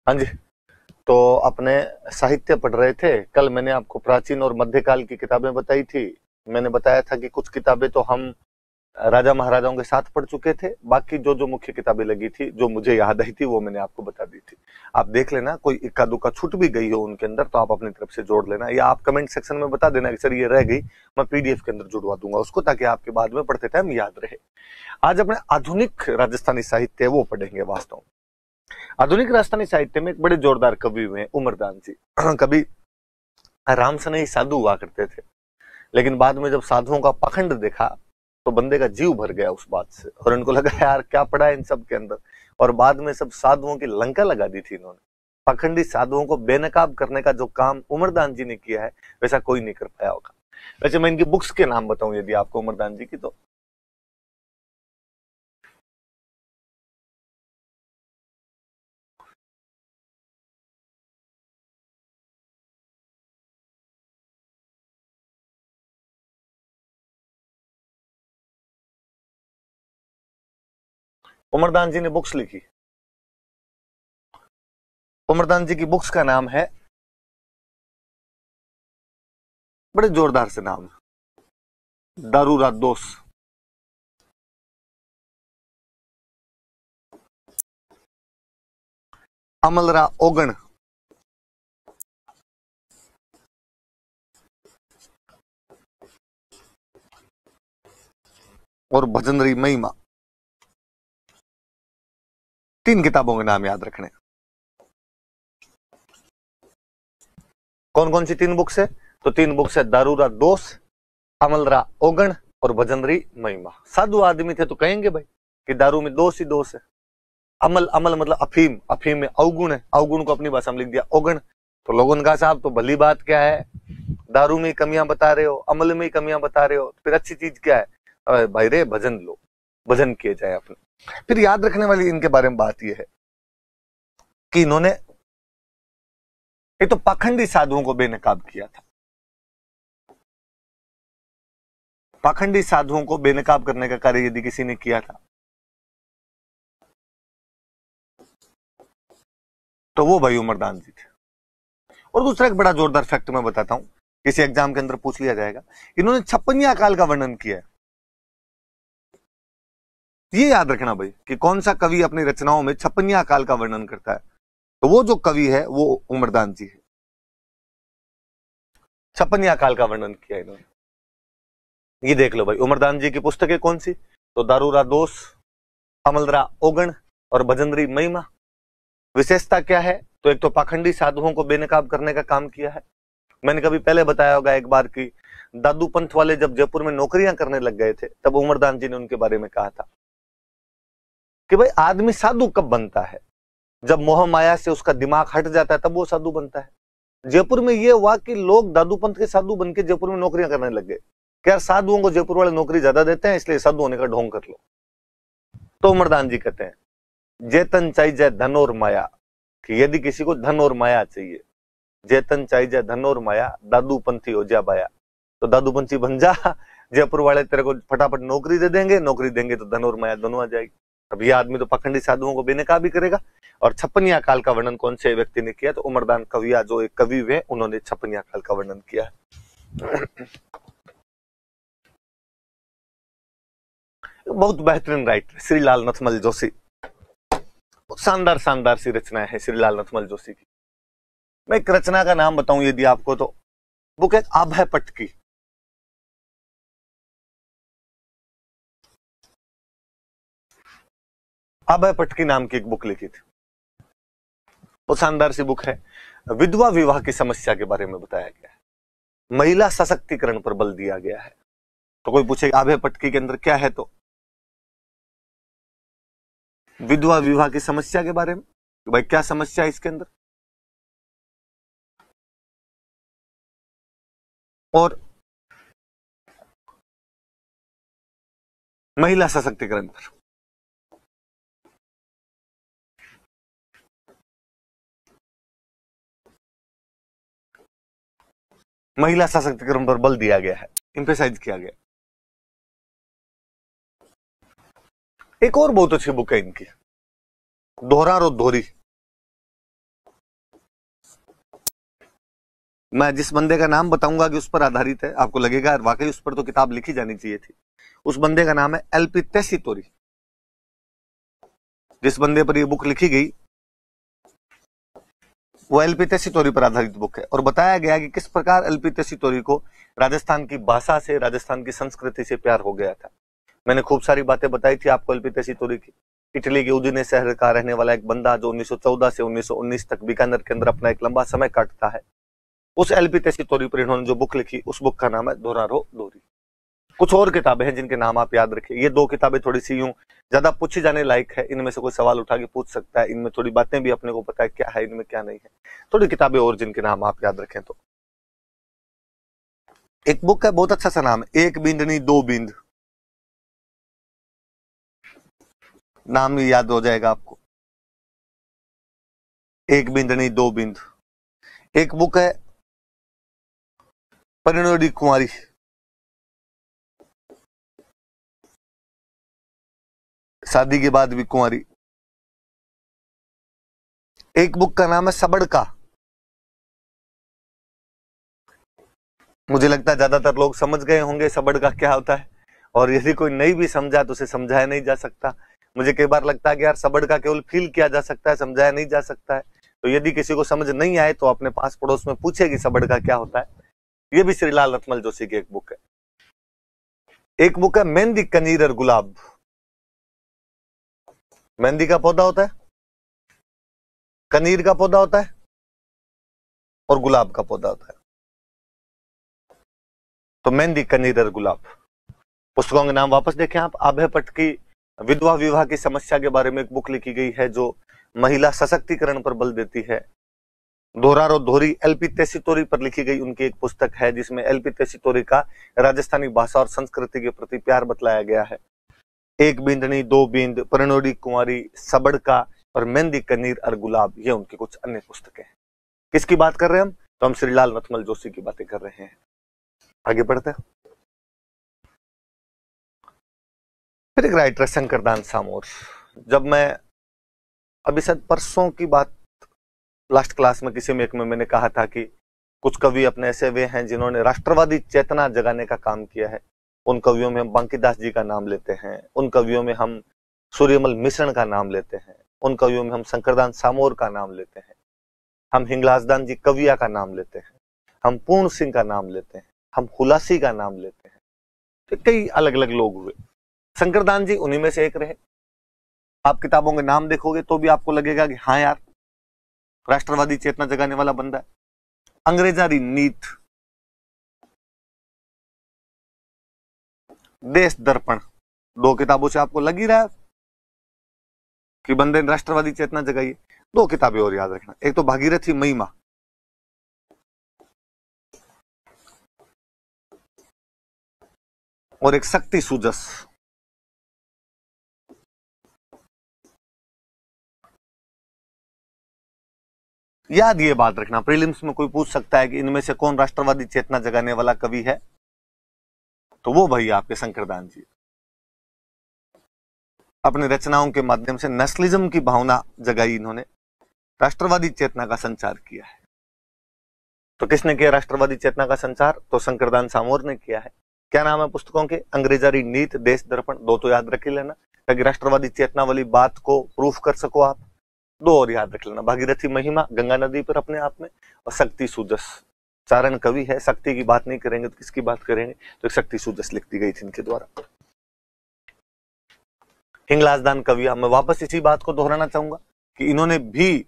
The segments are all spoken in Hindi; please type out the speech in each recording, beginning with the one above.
हाँ जी। तो अपने साहित्य पढ़ रहे थे। कल मैंने आपको प्राचीन और मध्यकाल की किताबें बताई थी। मैंने बताया था कि कुछ किताबें तो हम राजा महाराजाओं के साथ पढ़ चुके थे, बाकी जो जो मुख्य किताबें लगी थी, जो मुझे याद आई थी, वो मैंने आपको बता दी थी। आप देख लेना, कोई इक्का दुक्का छूट भी गई हो उनके अंदर तो आप अपनी तरफ से जोड़ लेना, या आप कमेंट सेक्शन में बता देना कि सर ये रह गई, मैं पीडीएफ के अंदर जुड़वा दूंगा उसको, ताकि आपके बाद में पढ़ते टाइम याद रहे। आज अपने आधुनिक राजस्थानी साहित्य वो पढ़ेंगे। वास्तव में आधुनिक राजस्थानी साहित्य में एक बड़े जोरदार कवि हुए उमरदान जी। कभी राम सने ही साधु हुआ करते थे, लेकिन बाद में जब साधुओं का पाखंड देखा तो बंदे का जीव भर गया उस बात से, और इनको लगा यार क्या पड़ा है इन सब के अंदर। और बाद में सब साधुओं की लंका लगा दी थी इन्होंने। पाखंडी साधुओं को बेनकाब करने का जो काम उमरदान जी ने किया है, वैसा कोई नहीं कर पाया होगा। वैसे मैं इनकी बुक्स के नाम बताऊं यदि आपको उमरदान जी की, तो उमरदान जी ने बुक्स लिखी। उमरदान जी की बुक्स का नाम है, बड़े जोरदार से नाम, दारूरा दोस, अमलरा ओगण, और भजनरी महिमा। तीन किताबों के नाम याद रखने। कौन कौन सी तीन बुक्स है? तो तीन बुक्स है, दारूरा दोस, अमलरा ओगण और भजनरी महिमा। साधु आदमी थे तो कहेंगे भाई कि दारू में दोष ही दोष है। अमल, अमल मतलब अफीम, अफीम में अवगुण है, अवगुण को अपनी भाषा में लिख दिया ओगण। तो लोगों ने कहा साहब तो भली बात क्या है, दारू में कमियां बता रहे हो, अमल में कमियां बता रहे हो, फिर अच्छी चीज क्या है? अरे भाई रे, भजन लो, भजन किए जाए अपने। फिर याद रखने वाली इनके बारे में बात यह है कि इन्होंने एक तो पाखंडी साधुओं को बेनकाब किया था। पाखंडी साधुओं को बेनकाब करने का कार्य यदि किसी ने किया था तो वो भाई उमरदान जी थे। और दूसरा एक बड़ा जोरदार फैक्ट मैं बताता हूं, किसी एग्जाम के अंदर पूछ लिया जाएगा। इन्होंने छप्पनिया काल का वर्णन किया है। ये याद रखना भाई कि कौन सा कवि अपनी रचनाओं में छप्पनिया काल का वर्णन करता है, तो वो जो कवि है वो उमरदान जी है। छप्पनिया काल का वर्णन किया इन्होंने। ये देख लो भाई, उमरदान जी की पुस्तकें कौन सी? तो दारूरा दोष, अमलरा ओगण और भजनरी महिमा। विशेषता क्या है? तो एक तो पाखंडी साधुओं को बेनकाब करने का काम किया है। मैंने कभी पहले बताया होगा एक बार की, दादू पंथ वाले जब जयपुर में नौकरियां करने लग गए थे, तब उमरदान जी ने उनके बारे में कहा था कि भाई आदमी साधु कब बनता है? जब मोह माया से उसका दिमाग हट जाता है, तब वो साधु बनता है। जयपुर में यह हुआ कि लोग दादू पंथ के साधु बन के जयपुर में नौकरियां करने लग गए। क्या साधुओं को जयपुर वाले नौकरी ज्यादा देते हैं, इसलिए साधु होने का ढोंग कर लो। तो उमरदान जी कहते हैं जेतन चाहिए धन और माया, कि यदि किसी को धन और माया चाहिए, जेतन चाहिए धन और माया, दादू पंथी हो जा बाया। तो दादू पंथी बन जा, जयपुर वाले तेरे को फटाफट नौकरी दे देंगे, नौकरी देंगे तो धन और माया दोनों आ जाएगी। अब ये आदमी तो पाखंडी साधुओं को बेनकाब भी करेगा। और छप्पनिया काल का वर्णन कौन से व्यक्ति ने किया? तो उमरदान कविया, जो एक कवि हुए, उन्होंने छप्पनिया काल का वर्णन किया है। बहुत बेहतरीन राइटर श्रीलाल नथमल जोशी, शानदार शानदार सी रचनाएं है श्रीलाल नथमल जोशी की। मैं एक रचना का नाम बताऊं यदि आपको, तो बुक है अभय पटकी। अभय पटकी नाम की एक बुक लिखी थी, वो शानदार सी बुक है। विधवा विवाह की समस्या के बारे में बताया गया है, महिला सशक्तिकरण पर बल दिया गया है। तो कोई पूछे अभय पटकी के अंदर क्या है, तो विधवा विवाह की समस्या के बारे में, तो भाई क्या समस्या है इसके अंदर, और महिला सशक्तिकरण पर। महिला सशक्तिकरण पर बल दिया गया है, इंपेसाइज किया गया। एक और बहुत अच्छी बुक है इनकी, दोहरा रो धोरी। मैं जिस बंदे का नाम बताऊंगा कि उस पर आधारित है, आपको लगेगा वाकई उस पर तो किताब लिखी जानी चाहिए थी। उस बंदे का नाम है एलपी टेसीटोरी। जिस बंदे पर ये बुक लिखी गई वो एलपी टेसीटोरी पर आधारित बुक है, और बताया गया कि किस प्रकार एलपी टेसीटोरी को राजस्थान की भाषा से, राजस्थान की संस्कृति से प्यार हो गया था। मैंने खूब सारी बातें बताई थी आपको एलपी टेसीटोरी की। इटली के उदिने शहर का रहने वाला एक बंदा जो 1914 से 1919 तक बीकानेर के अंदर अपना एक लंबा समय काटता है, उस एलपी टेसीटोरी पर इन्होंने जो बुक लिखी उस बुक का नाम है दोरारो दोरी। कुछ और किताबें हैं जिनके नाम आप याद रखिए। ये दो किताबें थोड़ी सी यूं ज्यादा पूछी जाने लायक है, इनमें से कोई सवाल उठा के पूछ सकता है, इनमें थोड़ी बातें भी अपने को पता है क्या है इनमें क्या नहीं है। थोड़ी किताबें और जिनके नाम आप याद रखें तो एक बुक है, बहुत अच्छा सा नाम है, एक बींदनी दो बींद। नाम ही याद हो जाएगा आपको, एक बींदनी दो बींद। एक बुक है परिणोदी कुंवारी, शादी के बाद भी कुंवारी। एक बुक का नाम है सबड़का। मुझे लगता है ज्यादातर लोग समझ गए होंगे सबड़का क्या होता है, और यदि कोई नहीं भी समझा तो उसे समझाया नहीं जा सकता। मुझे कई बार लगता है कि यार सबड़का केवल फील किया जा सकता है, समझाया नहीं जा सकता है। तो यदि किसी को समझ नहीं आए तो अपने पास पड़ोस में पूछे कि सबड़का क्या होता है। ये भी श्रीलाल रतमल जोशी की एक बुक है। एक बुक है मेहंदी कनीर और गुलाब। मेहंदी का पौधा होता है, कनीर का पौधा होता है और गुलाब का पौधा होता है। तो मेहंदी कनीर और गुलाब। पुस्तकों के नाम वापस देखें आप। आभे पट की विधवा विवाह की समस्या के बारे में एक बुक लिखी गई है जो महिला सशक्तिकरण पर बल देती है। दोरारो दोहरी एलपी टेसीटोरी पर लिखी गई उनकी एक पुस्तक है जिसमें एलपी टेसीटोरी का राजस्थानी भाषा और संस्कृति के प्रति प्यार बतलाया गया है। एक बींदनी दो बींद, परिणोदी कुंवारी, सबड़का और मेहंदी कनीर और गुलाब, ये उनकी कुछ अन्य पुस्तकें हैं। किसकी बात कर रहे हैं हम? तो हम श्रीलाल रतमल जोशी की बातें कर रहे हैं। आगे बढ़ते हैं। फिर एक राइटर शंकरदान सामोर। जब मैं अभी शायद परसों की बात लास्ट क्लास में किसी में एक में मैंने कहा था कि कुछ कवि अपने ऐसे वे हैं जिन्होंने राष्ट्रवादी चेतना जगाने का काम किया है। उन कवियों में हम बांकीदास जी का नाम लेते हैं, उन कवियों में हम सूर्यमल मिश्रण का नाम लेते हैं, उन कवियों में हम शंकरदान सामोर का नाम लेते हैं, हम हिंगलाजदान जी कविया का नाम लेते हैं, हम पूर्ण सिंह का नाम लेते हैं, हम हुलासी का नाम लेते हैं। तो कई अलग अलग लोग हुए, शंकरदान जी उन्हीं में से एक रहे। आप किताबों के नाम देखोगे तो भी आपको लगेगा कि हाँ यार राष्ट्रवादी चेतना जगाने वाला बंदा है। अंग्रेजारी नीत, देश दर्पण, दो किताबों से आपको लग ही रहा है कि बंदे ने राष्ट्रवादी चेतना जगाई। दो किताबें और याद रखना, एक तो भागीरथी महिमा और एक शक्ति सुजस। याद ये बात रखना, प्रीलिम्स में कोई पूछ सकता है कि इनमें से कौन राष्ट्रवादी चेतना जगाने वाला कवि है, तो वो भाई आपके शंकरदान जी। अपनी रचनाओं के माध्यम से नेशनलिज्म की भावना जगाई इन्होंने, राष्ट्रवादी चेतना का संचार किया है। तो किसने किया राष्ट्रवादी चेतना का संचार? तो शंकरदान सामोर ने किया है। क्या नाम है पुस्तकों के? अंग्रेजारी नीत, देश दर्पण। दो तो याद रख ही लेना ताकि राष्ट्रवादी चेतना वाली बात को प्रूफ कर सको आप। दो और याद रख लेना, भागीरथी महिमा गंगा नदी पर अपने आप में, और शक्ति सुजस। चारण कवि है, शक्ति की बात नहीं करेंगे तो किसकी बात करेंगे? तो शक्ति सुजस लिखती गई थी इनके द्वारा। हिंगलाजदान कविया, मैं वापस इसी बात को दोहराना चाहूंगा कि इन्होंने भी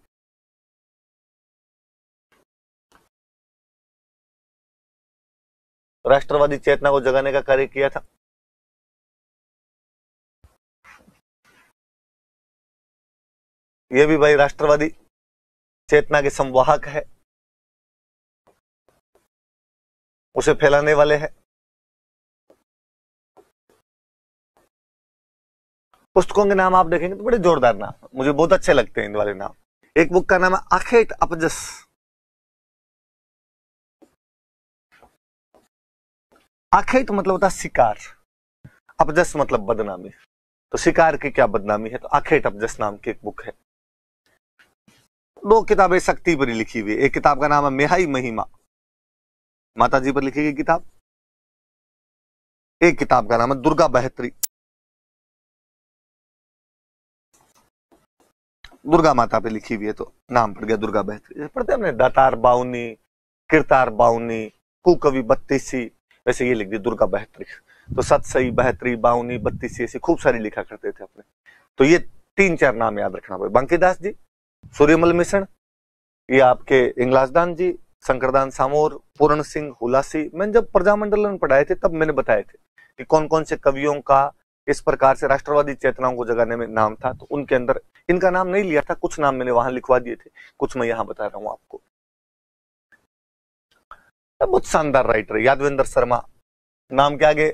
राष्ट्रवादी चेतना को जगाने का कार्य किया था। यह भी भाई राष्ट्रवादी चेतना के संवाहक है, उसे फैलाने वाले हैं। पुस्तकों के नाम आप देखेंगे तो बड़े जोरदार नाम, मुझे बहुत अच्छे लगते हैं इन वाले नाम। एक बुक का नाम है आखेट अपजस। आखेट मतलब होता है शिकार, अपजस मतलब बदनामी। तो शिकार की क्या बदनामी है? तो आखेट अपजस नाम की एक बुक है। दो किताबें शक्ति पर लिखी हुई। एक किताब का नाम है मेहाई महिमा माता जी पर लिखी गई किताब। एक किताब का नाम है दुर्गा बहत्री, दुर्गा माता पे लिखी हुई है तो नाम पड़ गया दुर्गा बहत्री। पढ़ते हमने दातार बाउनी, किरतार बाउनी, कुकवि बत्तीसी, वैसे ये लिख दी दुर्गा बहत्री। तो सतसई, बहत्री, बाउनी, बत्तीसी ऐसी खूब सारी लिखा करते थे अपने। तो ये 3-4 नाम याद रखना पड़ेगा। बांकीदास जी, सूर्यमल मिश्रण, ये आपके इंगलासदान जी, शंकरदान सामोर, पूर्ण सिंह हुलासी। मैंने जब प्रजामंडलन पढ़ाए थे तब मैंने बताए थे कि कौन कौन से कवियों का इस प्रकार से राष्ट्रवादी चेतनाओं को जगाने में नाम था। तो उनके अंदर इनका नाम नहीं लिया था, कुछ नाम मैंने वहां लिखवा दिए थे, कुछ मैं यहां बता रहा हूं आपको। बहुत शानदार राइटर है यादवेंद्र शर्मा, नाम के आगे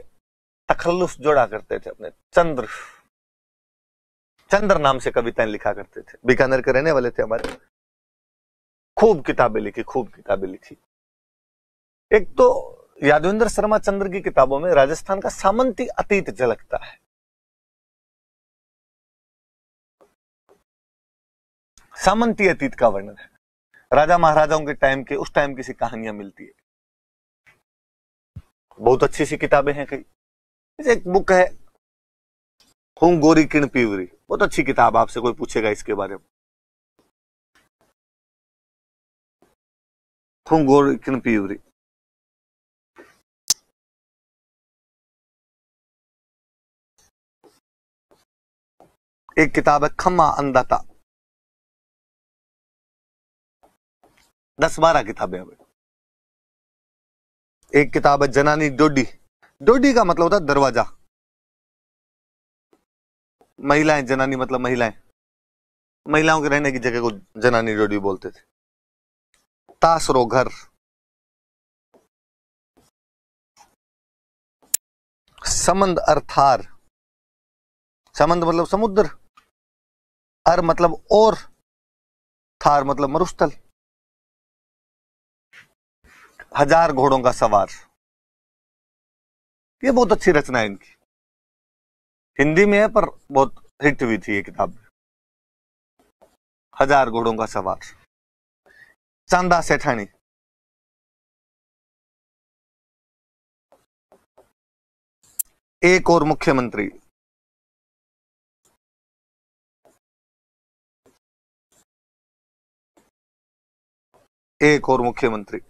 तखल्लुस जोड़ा करते थे अपने। चंद्र, चंद्र नाम से कविताएं लिखा करते थे, बीकानेर के रहने वाले थे हमारे। खूब किताबें लिखी, खूब किताबें लिखी। एक तो यादवेंद्र शर्मा चंद्र की किताबों में राजस्थान का सामंती अतीत झलकता है। सामंती अतीत का वर्णन है, राजा महाराजाओं के टाइम के, उस टाइम की सी कहानियां मिलती है। बहुत अच्छी सी किताबें हैं कई। एक बुक है हूं गोरी किण पीवरी, बहुत अच्छी किताब, आपसे कोई पूछेगा इसके बारे में। हूं गोरी किण पीवरी। एक किताब है खम्मा अंदाता, 10-12 किताबें हैं। एक किताब है जनानी डोडी, डोडी का मतलब होता है दरवाजा। महिलाएं, जनानी मतलब महिलाएं, महिलाओं के रहने की जगह को जनानी डोडी बोलते थे। तासरो घर, समंद अर्थार, समंद मतलब समुद्र, अर मतलब और, थार मतलब मरुस्थल। हजार घोड़ों का सवार, ये बहुत अच्छी रचना है इनकी, हिंदी में है पर बहुत हिट हुई थी ये किताब। हजार घोड़ों का सवार। चांदा सेठानी, एक और मुख्यमंत्री, एक और मुख्यमंत्री।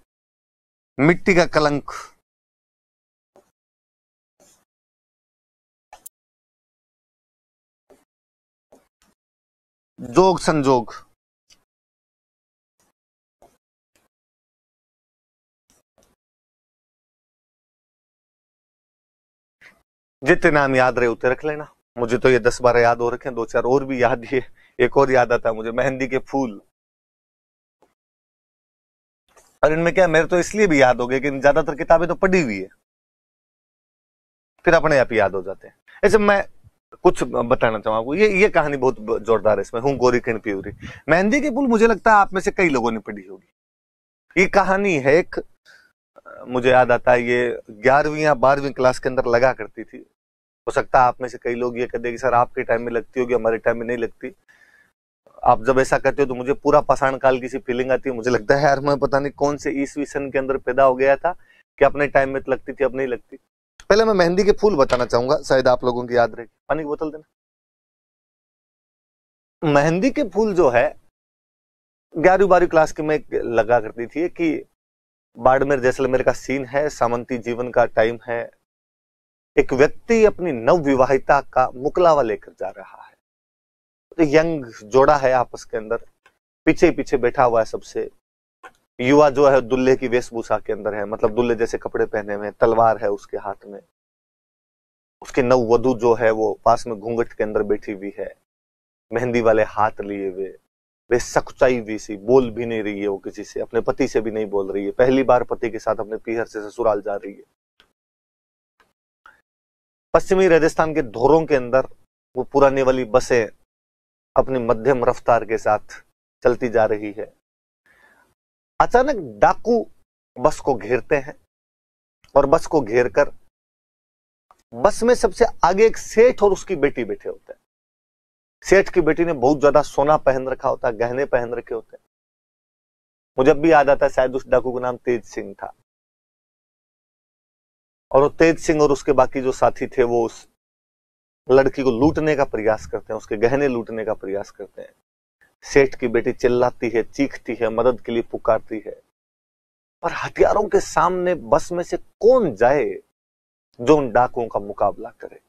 मिट्टी का कलंक, जोग संजोग, जितने नाम याद रहे उतने रख लेना। मुझे तो ये 10-12 याद हो रखे हैं, 2-4 और भी याद ही है। एक और याद आता है मुझे, मेहंदी के फूल। और इनमें क्या, मेरे तो इसलिए भी याद हो गए कि ज्यादातर किताबें तो पढ़ी हुई है, फिर अपने आप याद हो जाते हैं। ऐसे मैं कुछ बताना चाहूंगा आपको, ये कहानी बहुत जोरदार है इसमें, हूं गोरी किण पीवरी। मेहंदी के फूल मुझे लगता है आप में से कई लोगों ने पढ़ी होगी। ये कहानी है एक, मुझे याद आता है ये 11वीं या 12वीं क्लास के अंदर लगा करती थी। हो सकता है आप में से कई लोग ये कहते कि सर आपके टाइम में लगती होगी, हमारे टाइम में नहीं लगती। आप जब ऐसा कहते हो तो मुझे पूरा पाषाण काल की सी फीलिंग आती है। मुझे लगता है यार मैं पता नहीं कौन से ईस्वी सन के अंदर पैदा हो गया था कि अपने टाइम में तो लगती थी, अब नहीं लगती। पहले मैं मेहंदी के फूल बताना चाहूंगा, शायद आप लोगों की याद रहेगी। पानी की बोतल देना। मेहंदी के फूल जो है 11वीं-12वीं क्लास की में लगा करती थी कि बाड़मेर जैसलमेर का सीन है, सामंती जीवन का टाइम है। एक व्यक्ति अपनी नव विवाहिता का मुकलावा लेकर जा रहा है, तो यंग जोड़ा है आपस के अंदर, पीछे पीछे बैठा हुआ है सबसे। युवा जो है दुल्हे की वेशभूषा के अंदर है, मतलब दुल्हे जैसे कपड़े पहने हुए, तलवार है उसके हाथ में। उसकी नव वधू जो है वो पास में घूंघट के अंदर बैठी हुई है, मेहंदी वाले हाथ लिए हुए, वे सकुचाई हुई सी, बोल भी नहीं रही है वो किसी से, अपने पति से भी नहीं बोल रही है। पहली बार पति के साथ अपने पीहर से ससुराल जा रही है। पश्चिमी राजस्थान के धोरों के अंदर वो पुरानी वाली बसें अपनी मध्यम रफ्तार के साथ चलती जा रही है। अचानक डाकू बस को घेरते हैं और बस को घेरकर बस में सबसे आगे एक सेठ और उसकी बेटी बैठे होते हैं। सेठ की बेटी ने बहुत ज्यादा सोना पहन रखा होता है, गहने पहन रखे होते हैं। मुझे अब भी याद आता है, शायद उस डाकू का नाम तेज सिंह था। और वो तेज सिंह और उसके बाकी जो साथी थे वो उस लड़की को लूटने का प्रयास करते हैं, उसके गहने लूटने का प्रयास करते हैं। सेठ की बेटी चिल्लाती है, चीखती है, मदद के लिए पुकारती है, पर हथियारों के सामने बस में से कौन जाए जो उन डाकुओं का मुकाबला करे।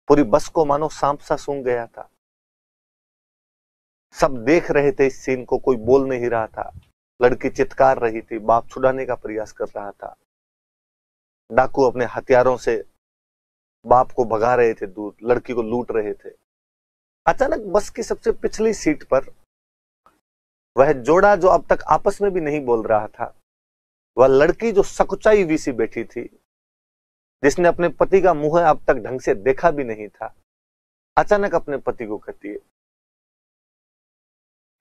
पूरी बस को मानो सांप सा सूंघ गया था। सब देख रहे थे इस सीन को, कोई बोल नहीं रहा था। लड़की चित्कार रही थी, बाप छुड़ाने का प्रयास कर रहा था। डाकू अपने हथियारों से बाप को भगा रहे थे दूर, लड़की को लूट रहे थे। अचानक बस की सबसे पिछली सीट पर वह जोड़ा जो अब तक आपस में भी नहीं बोल रहा था, वह लड़की जो सकुचाई हुई सी बैठी थी, जिसने अपने पति का मुंह अब तक ढंग से देखा भी नहीं था, अचानक अपने पति को कहती है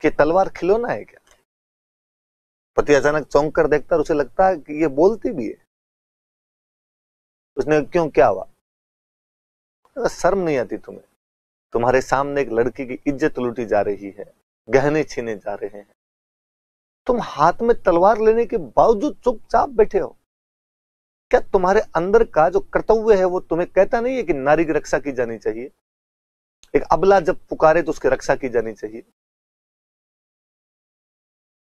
कि तलवार खिलौना है क्या। पति अचानक चौंक कर देखता है, उसे लगता है कि ये बोलती भी है। उसने क्यों, क्या हुआ? शर्म नहीं आती तुम्हें? तुम्हारे सामने एक लड़की की इज्जत लूटी जा रही है, गहने छीने जा रहे हैं, तुम हाथ में तलवार लेने के बावजूद चुपचाप बैठे हो। क्या तुम्हारे अंदर का जो कर्तव्य है वो तुम्हें कहता नहीं है कि नारी की रक्षा की जानी चाहिए? एक अबला जब पुकारे तो उसकी रक्षा की जानी चाहिए।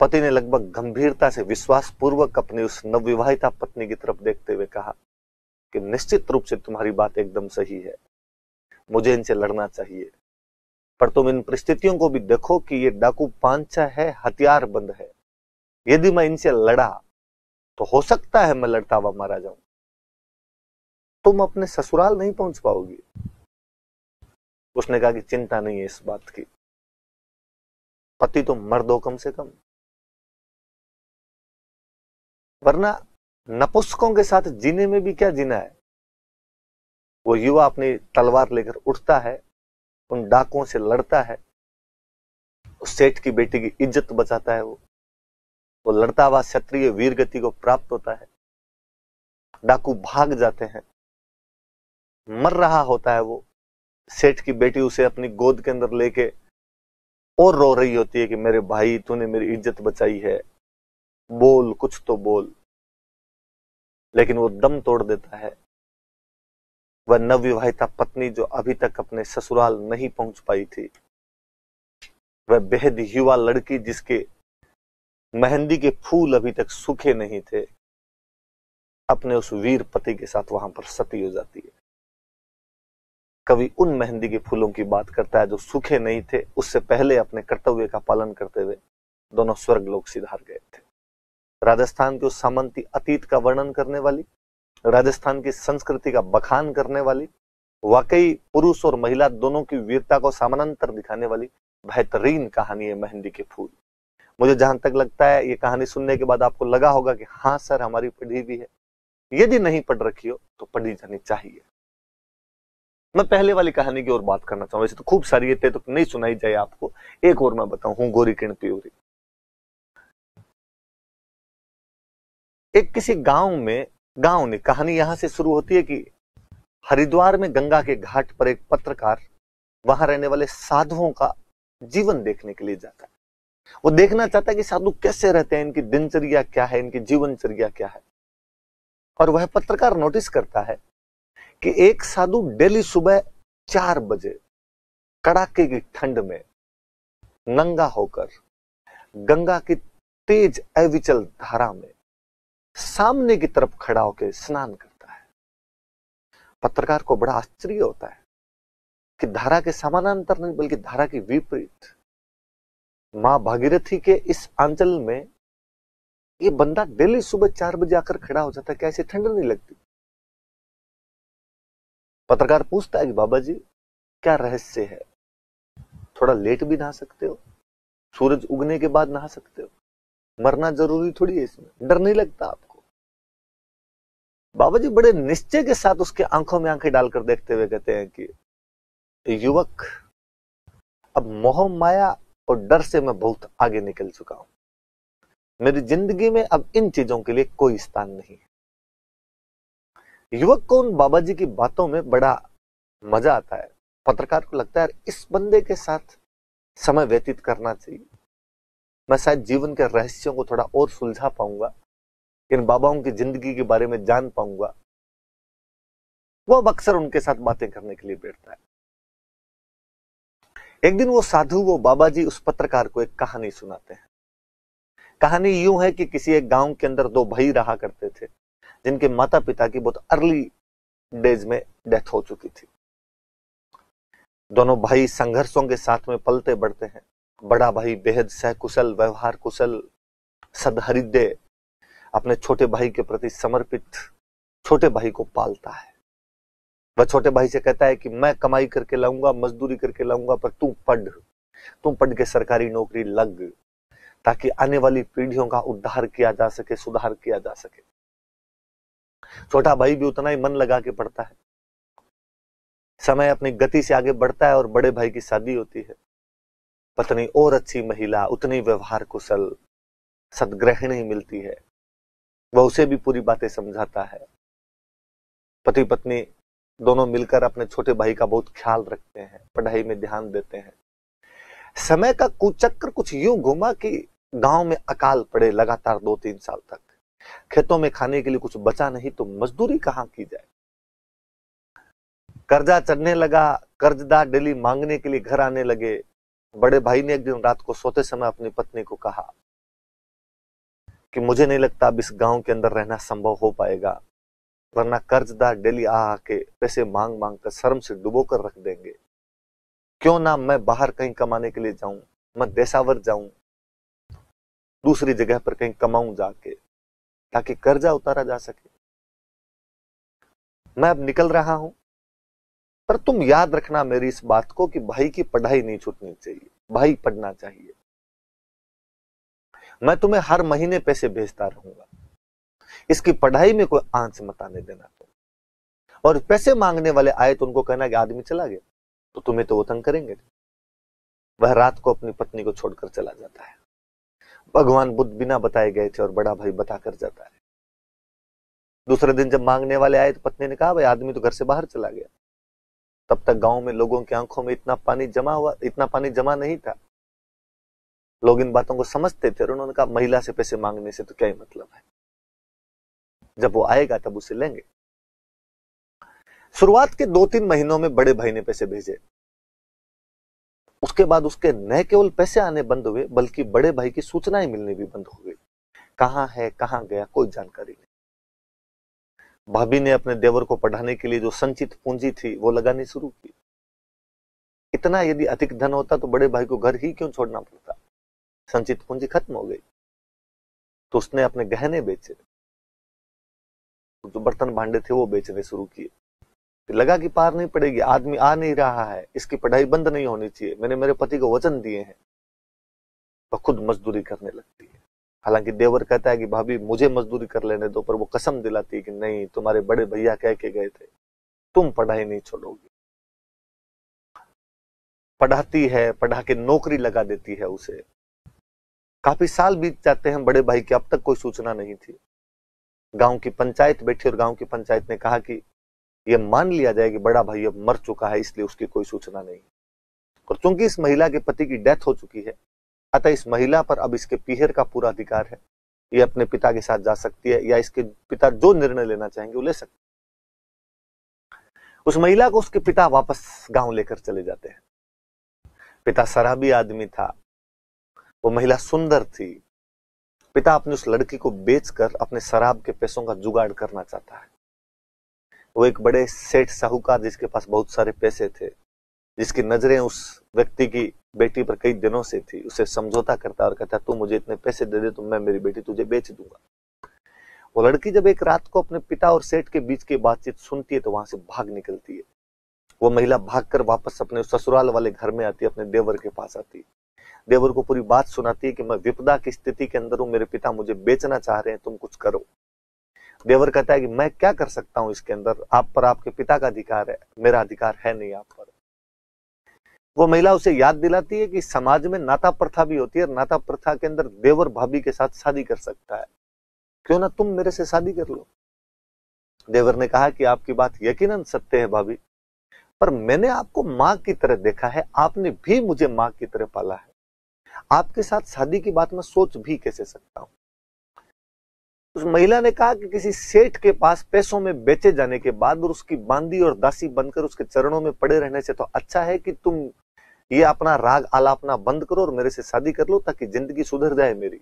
पति ने लगभग गंभीरता से विश्वास पूर्वक अपनी उस नवविवाहिता पत्नी की तरफ देखते हुए कहा कि निश्चित रूप से तुम्हारी बात एकदम सही है, मुझे इनसे लड़ना चाहिए, पर तुम इन परिस्थितियों को भी देखो कि ये डाकू पांचा है, हथियार बंद है। यदि मैं इनसे लड़ा तो हो सकता है मैं लड़ता हुआ मारा जाऊं, तुम अपने ससुराल नहीं पहुंच पाओगी। उसने कहा कि चिंता नहीं है इस बात की, पति तो मर्द हो कम से कम, वरना नपुंसकों के साथ जीने में भी क्या जीना है। वो युवा अपनी तलवार लेकर उठता है, उन डाकुओं से लड़ता है, उस सेठ की बेटी की इज्जत बचाता है। वो लड़ता हुआ क्षत्रिय वीर गति को प्राप्त होता है। डाकू भाग जाते हैं, मर रहा होता है वो। सेठ की बेटी उसे अपनी गोद के अंदर लेके और रो रही होती है कि मेरे भाई, तूने मेरी इज्जत बचाई है, बोल, कुछ तो बोल। लेकिन वो दम तोड़ देता है। वह नवविवाहिता पत्नी जो अभी तक अपने ससुराल नहीं पहुंच पाई थी, वह बेहद युवा लड़की जिसके मेहंदी के फूल अभी तक सूखे नहीं थे, अपने उस वीर पति के साथ वहां पर सती हो जाती है। कवि उन मेहंदी के फूलों की बात करता है जो सूखे नहीं थे, उससे पहले अपने कर्तव्य का पालन करते हुए दोनों स्वर्गलोक सिधार गए थे। राजस्थान के उस सामंती अतीत का वर्णन करने वाली, राजस्थान की संस्कृति का बखान करने वाली, वाकई पुरुष और महिला दोनों की वीरता को समानांतर दिखाने वाली बेहतरीन कहानी है मेहंदी के फूल। मुझे जहां तक लगता है ये कहानी सुनने के बाद आपको लगा होगा कि हाँ सर, हमारी पढ़ी भी है। यदि नहीं पढ़ रखी हो तो पढ़ी जानी चाहिए। मैं पहले वाली कहानी की ओर बात करना चाहूंगा। वैसे तो खूब सारी थे तो नहीं सुनाई जाए आपको, एक और मैं बताऊं, हूं गोरी किण प्यूरी। एक किसी गांव में, गांव ने, कहानी यहां से शुरू होती है कि हरिद्वार में गंगा के घाट पर एक पत्रकार वहां रहने वाले साधुओं का जीवन देखने के लिए जाता है। वो देखना चाहता है कि साधु कैसे रहते हैं, इनकी दिनचर्या क्या है, इनकी जीवनचर्या क्या है। और वह पत्रकार नोटिस करता है कि एक साधु डेली सुबह 4 बजे कड़ाके की ठंड में नंगा होकर गंगा की तेज अविचल धारा में सामने की तरफ खड़ा होकर स्नान करता है। पत्रकार को बड़ा आश्चर्य होता है कि धारा के समानांतर नहीं बल्कि धारा की विपरीत मां भागीरथी के इस आंचल में ये बंदा डेली सुबह 4 बजे आकर खड़ा हो जाता है, क्या ऐसे ठंड नहीं लगती? पत्रकार पूछता है कि बाबा जी क्या रहस्य है, थोड़ा लेट भी नहा सकते हो, सूरज उगने के बाद नहा सकते हो, मरना जरूरी थोड़ी है, इसमें डर नहीं लगता आपको? बाबा जी बड़े निश्चय के साथ उसके आंखों में आंखें डालकर देखते हुए कहते हैं कि युवक, अब मोह माया और डर से मैं बहुत आगे निकल चुका हूं, मेरी जिंदगी में अब इन चीजों के लिए कोई स्थान नहीं है। युवक को उन बाबा जी की बातों में बड़ा मजा आता है। पत्रकार को लगता है इस बंदे के साथ समय व्यतीत करना चाहिए, मैं शायद जीवन के रहस्यों को थोड़ा और सुलझा पाऊंगा, इन बाबाओं की जिंदगी के बारे में जान पाऊंगा, वो अब अक्सर उनके साथ बातें करने के लिए बैठता है। एक दिन वो साधु, वो बाबा जी उस पत्रकार को एक कहानी सुनाते हैं। कहानी यूं है कि किसी एक गांव के अंदर दो भाई रहा करते थे, जिनके माता पिता की बहुत अर्ली डेज में डेथ हो चुकी थी। दोनों भाई संघर्षों के साथ में पलते बढ़ते हैं। बड़ा भाई बेहद सहकुशल, व्यवहार कुशल, सदहृदय, अपने छोटे भाई के प्रति समर्पित, छोटे भाई को पालता है। वह छोटे भाई से कहता है कि मैं कमाई करके लाऊंगा, मजदूरी करके लाऊंगा, पर तू पढ़ के सरकारी नौकरी लग, ताकि आने वाली पीढ़ियों का उद्धार किया जा सके, सुधार किया जा सके। छोटा भाई भी उतना ही मन लगा के पढ़ता है। समय अपनी गति से आगे बढ़ता है और बड़े भाई की शादी होती है। पत्नी और अच्छी महिला, उतनी व्यवहार कुशल, सद्ग्रहिणी मिलती है। वह उसे भी पूरी बातें समझाता है। पति पत्नी दोनों मिलकर अपने छोटे भाई का बहुत ख्याल रखते हैं, पढ़ाई में ध्यान देते हैं। समय का कुचक्र कुछ यूं घुमा कि गांव में अकाल पड़े लगातार 2-3 साल तक। खेतों में खाने के लिए कुछ बचा नहीं तो मजदूरी कहां की जाए। कर्जा चढ़ने लगा, कर्जदार डेली मांगने के लिए घर आने लगे। बड़े भाई ने एक दिन रात को सोते समय अपनी पत्नी को कहा कि मुझे नहीं लगता अब इस गांव के अंदर रहना संभव हो पाएगा, वरना कर्जदार डेली आके पैसे मांग मांग कर शर्म से डुबो कर रख देंगे। क्यों ना मैं बाहर कहीं कमाने के लिए जाऊं, मैं देशावर जाऊं, दूसरी जगह पर कहीं कमाऊं जाके, ताकि कर्जा उतारा जा सके। मैं अब निकल रहा हूं, पर तुम याद रखना मेरी इस बात को कि भाई की पढ़ाई नहीं छूटनी चाहिए, भाई पढ़ना चाहिए। मैं तुम्हें हर महीने पैसे भेजता रहूंगा, इसकी पढ़ाई में कोई आंच मत आने देना तुम। और पैसे मांगने वाले आए तो उनको कहना कि आदमी चला गया, तो तुम्हें तो वो तंग करेंगे। वह रात को अपनी पत्नी को छोड़कर चला जाता है। भगवान बुद्ध बिना बताए गए थे और बड़ा भाई बताकर जाता है। दूसरे दिन जब मांगने वाले आए तो पत्नी ने कहा भाई आदमी तो घर से बाहर चला गया। तब तक गांव में लोगों की आंखों में इतना पानी जमा नहीं था। लोग इन बातों को समझते थे और उन्होंने कहा महिला से पैसे मांगने से तो क्या ही मतलब है, जब वो आएगा तब उसे लेंगे। शुरुआत के 2-3 महीनों में बड़े भाई ने पैसे भेजे। उसके बाद उसके न केवल पैसे आने बंद हुए, बल्कि बड़े भाई की सूचनाएं मिलनी भी बंद हो गई। कहां है, कहां गया, कोई जानकारी नहीं। भाभी ने अपने देवर को पढ़ाने के लिए जो संचित पूंजी थी वो लगानी शुरू की। इतना यदि अधिक धन होता तो बड़े भाई को घर ही क्यों छोड़ना पड़ता। संचित पूंजी खत्म हो गई तो उसने अपने गहने बेचे, जो बर्तन भांडे थे वो बेचने शुरू किए। फिर लगा कि पार नहीं पड़ेगी, आदमी आ नहीं रहा है, इसकी पढ़ाई बंद नहीं होनी चाहिए, मैंने मेरे पति को वचन दिए हैं। तो खुद मजदूरी करने लगती है। हालांकि देवर कहता है कि भाभी मुझे मजदूरी कर लेने दो, पर वो कसम दिलाती है कि नहीं, तुम्हारे बड़े भैया कह के गए थे तुम पढ़ाई नहीं छोड़ोगी। पढ़ाती है, पढ़ा के नौकरी लगा देती है उसे। काफी साल बीत जाते हैं बड़े भाई की, अब तक कोई सूचना नहीं थी। गांव की पंचायत बैठी और गांव की पंचायत ने कहा कि यह मान लिया जाए कि बड़ा भाई अब मर चुका है, इसलिए उसकी कोई सूचना नहीं। और चूंकि इस महिला के पति की डेथ हो चुकी है, अतः इस महिला पर अब इसके पीहर का पूरा अधिकार है। ये अपने पिता के साथ जा सकती है या इसके पिता जो निर्णय लेना चाहेंगे वो ले सकते। उस महिला को उसके पिता वापस गांव लेकर चले जाते हैं। पिता शराबी आदमी था, वो महिला सुंदर थी। पिता अपनी उस लड़की को बेचकर अपने शराब के पैसों का जुगाड़ करना चाहता है। वो एक बड़े सेठ साहूकार जिसके पास बहुत सारे पैसे थे, जिसकी नजरें उस व्यक्ति की बेटी पर कई दिनों से थी, उसे समझौता करता और कहता तू मुझे इतने पैसे दे दे तो मैं मेरी बेटी तुझे बेच दूंगा। वो लड़की जब एक रात को अपने पिता और सेठ के बीच की बातचीत सुनती है तो वहां से भाग निकलती है। वो महिला भागकर वापस अपने ससुराल वाले घर में आती है, अपने देवर के पास आती है। देवर को पूरी बात सुनाती है कि मैं विपदा की स्थिति के अंदर हूं, मेरे पिता मुझे बेचना चाह रहे हैं, तुम कुछ करो। देवर कहता है कि मैं क्या कर सकता हूं इसके अंदर, आप पर आपके पिता का अधिकार है, मेरा अधिकार है नहीं आप पर। वो महिला उसे याद दिलाती है कि समाज में नाता प्रथा भी होती है, नाता प्रथा के अंदर देवर भाभी के साथ शादी कर सकता है, क्यों ना तुम मेरे से शादी कर लो। देवर ने कहा कि आपकी बात यकीनन सत्य है भाभी, पर मैंने आपको मां की तरह देखा है, आपने भी मुझे मां की तरह पाला है, आपके साथ शादी की बात मैं सोच भी कैसे सकता हूं। उस महिला ने कहा कि किसी सेठ के पास पैसों में बेचे जाने के बाद और उसकी बांदी और दासी बनकर उसके चरणों में पड़े रहने से तो अच्छा है कि तुम ये अपना राग आलापना बंद करो और मेरे से शादी कर लो ताकि जिंदगी सुधर जाए मेरी।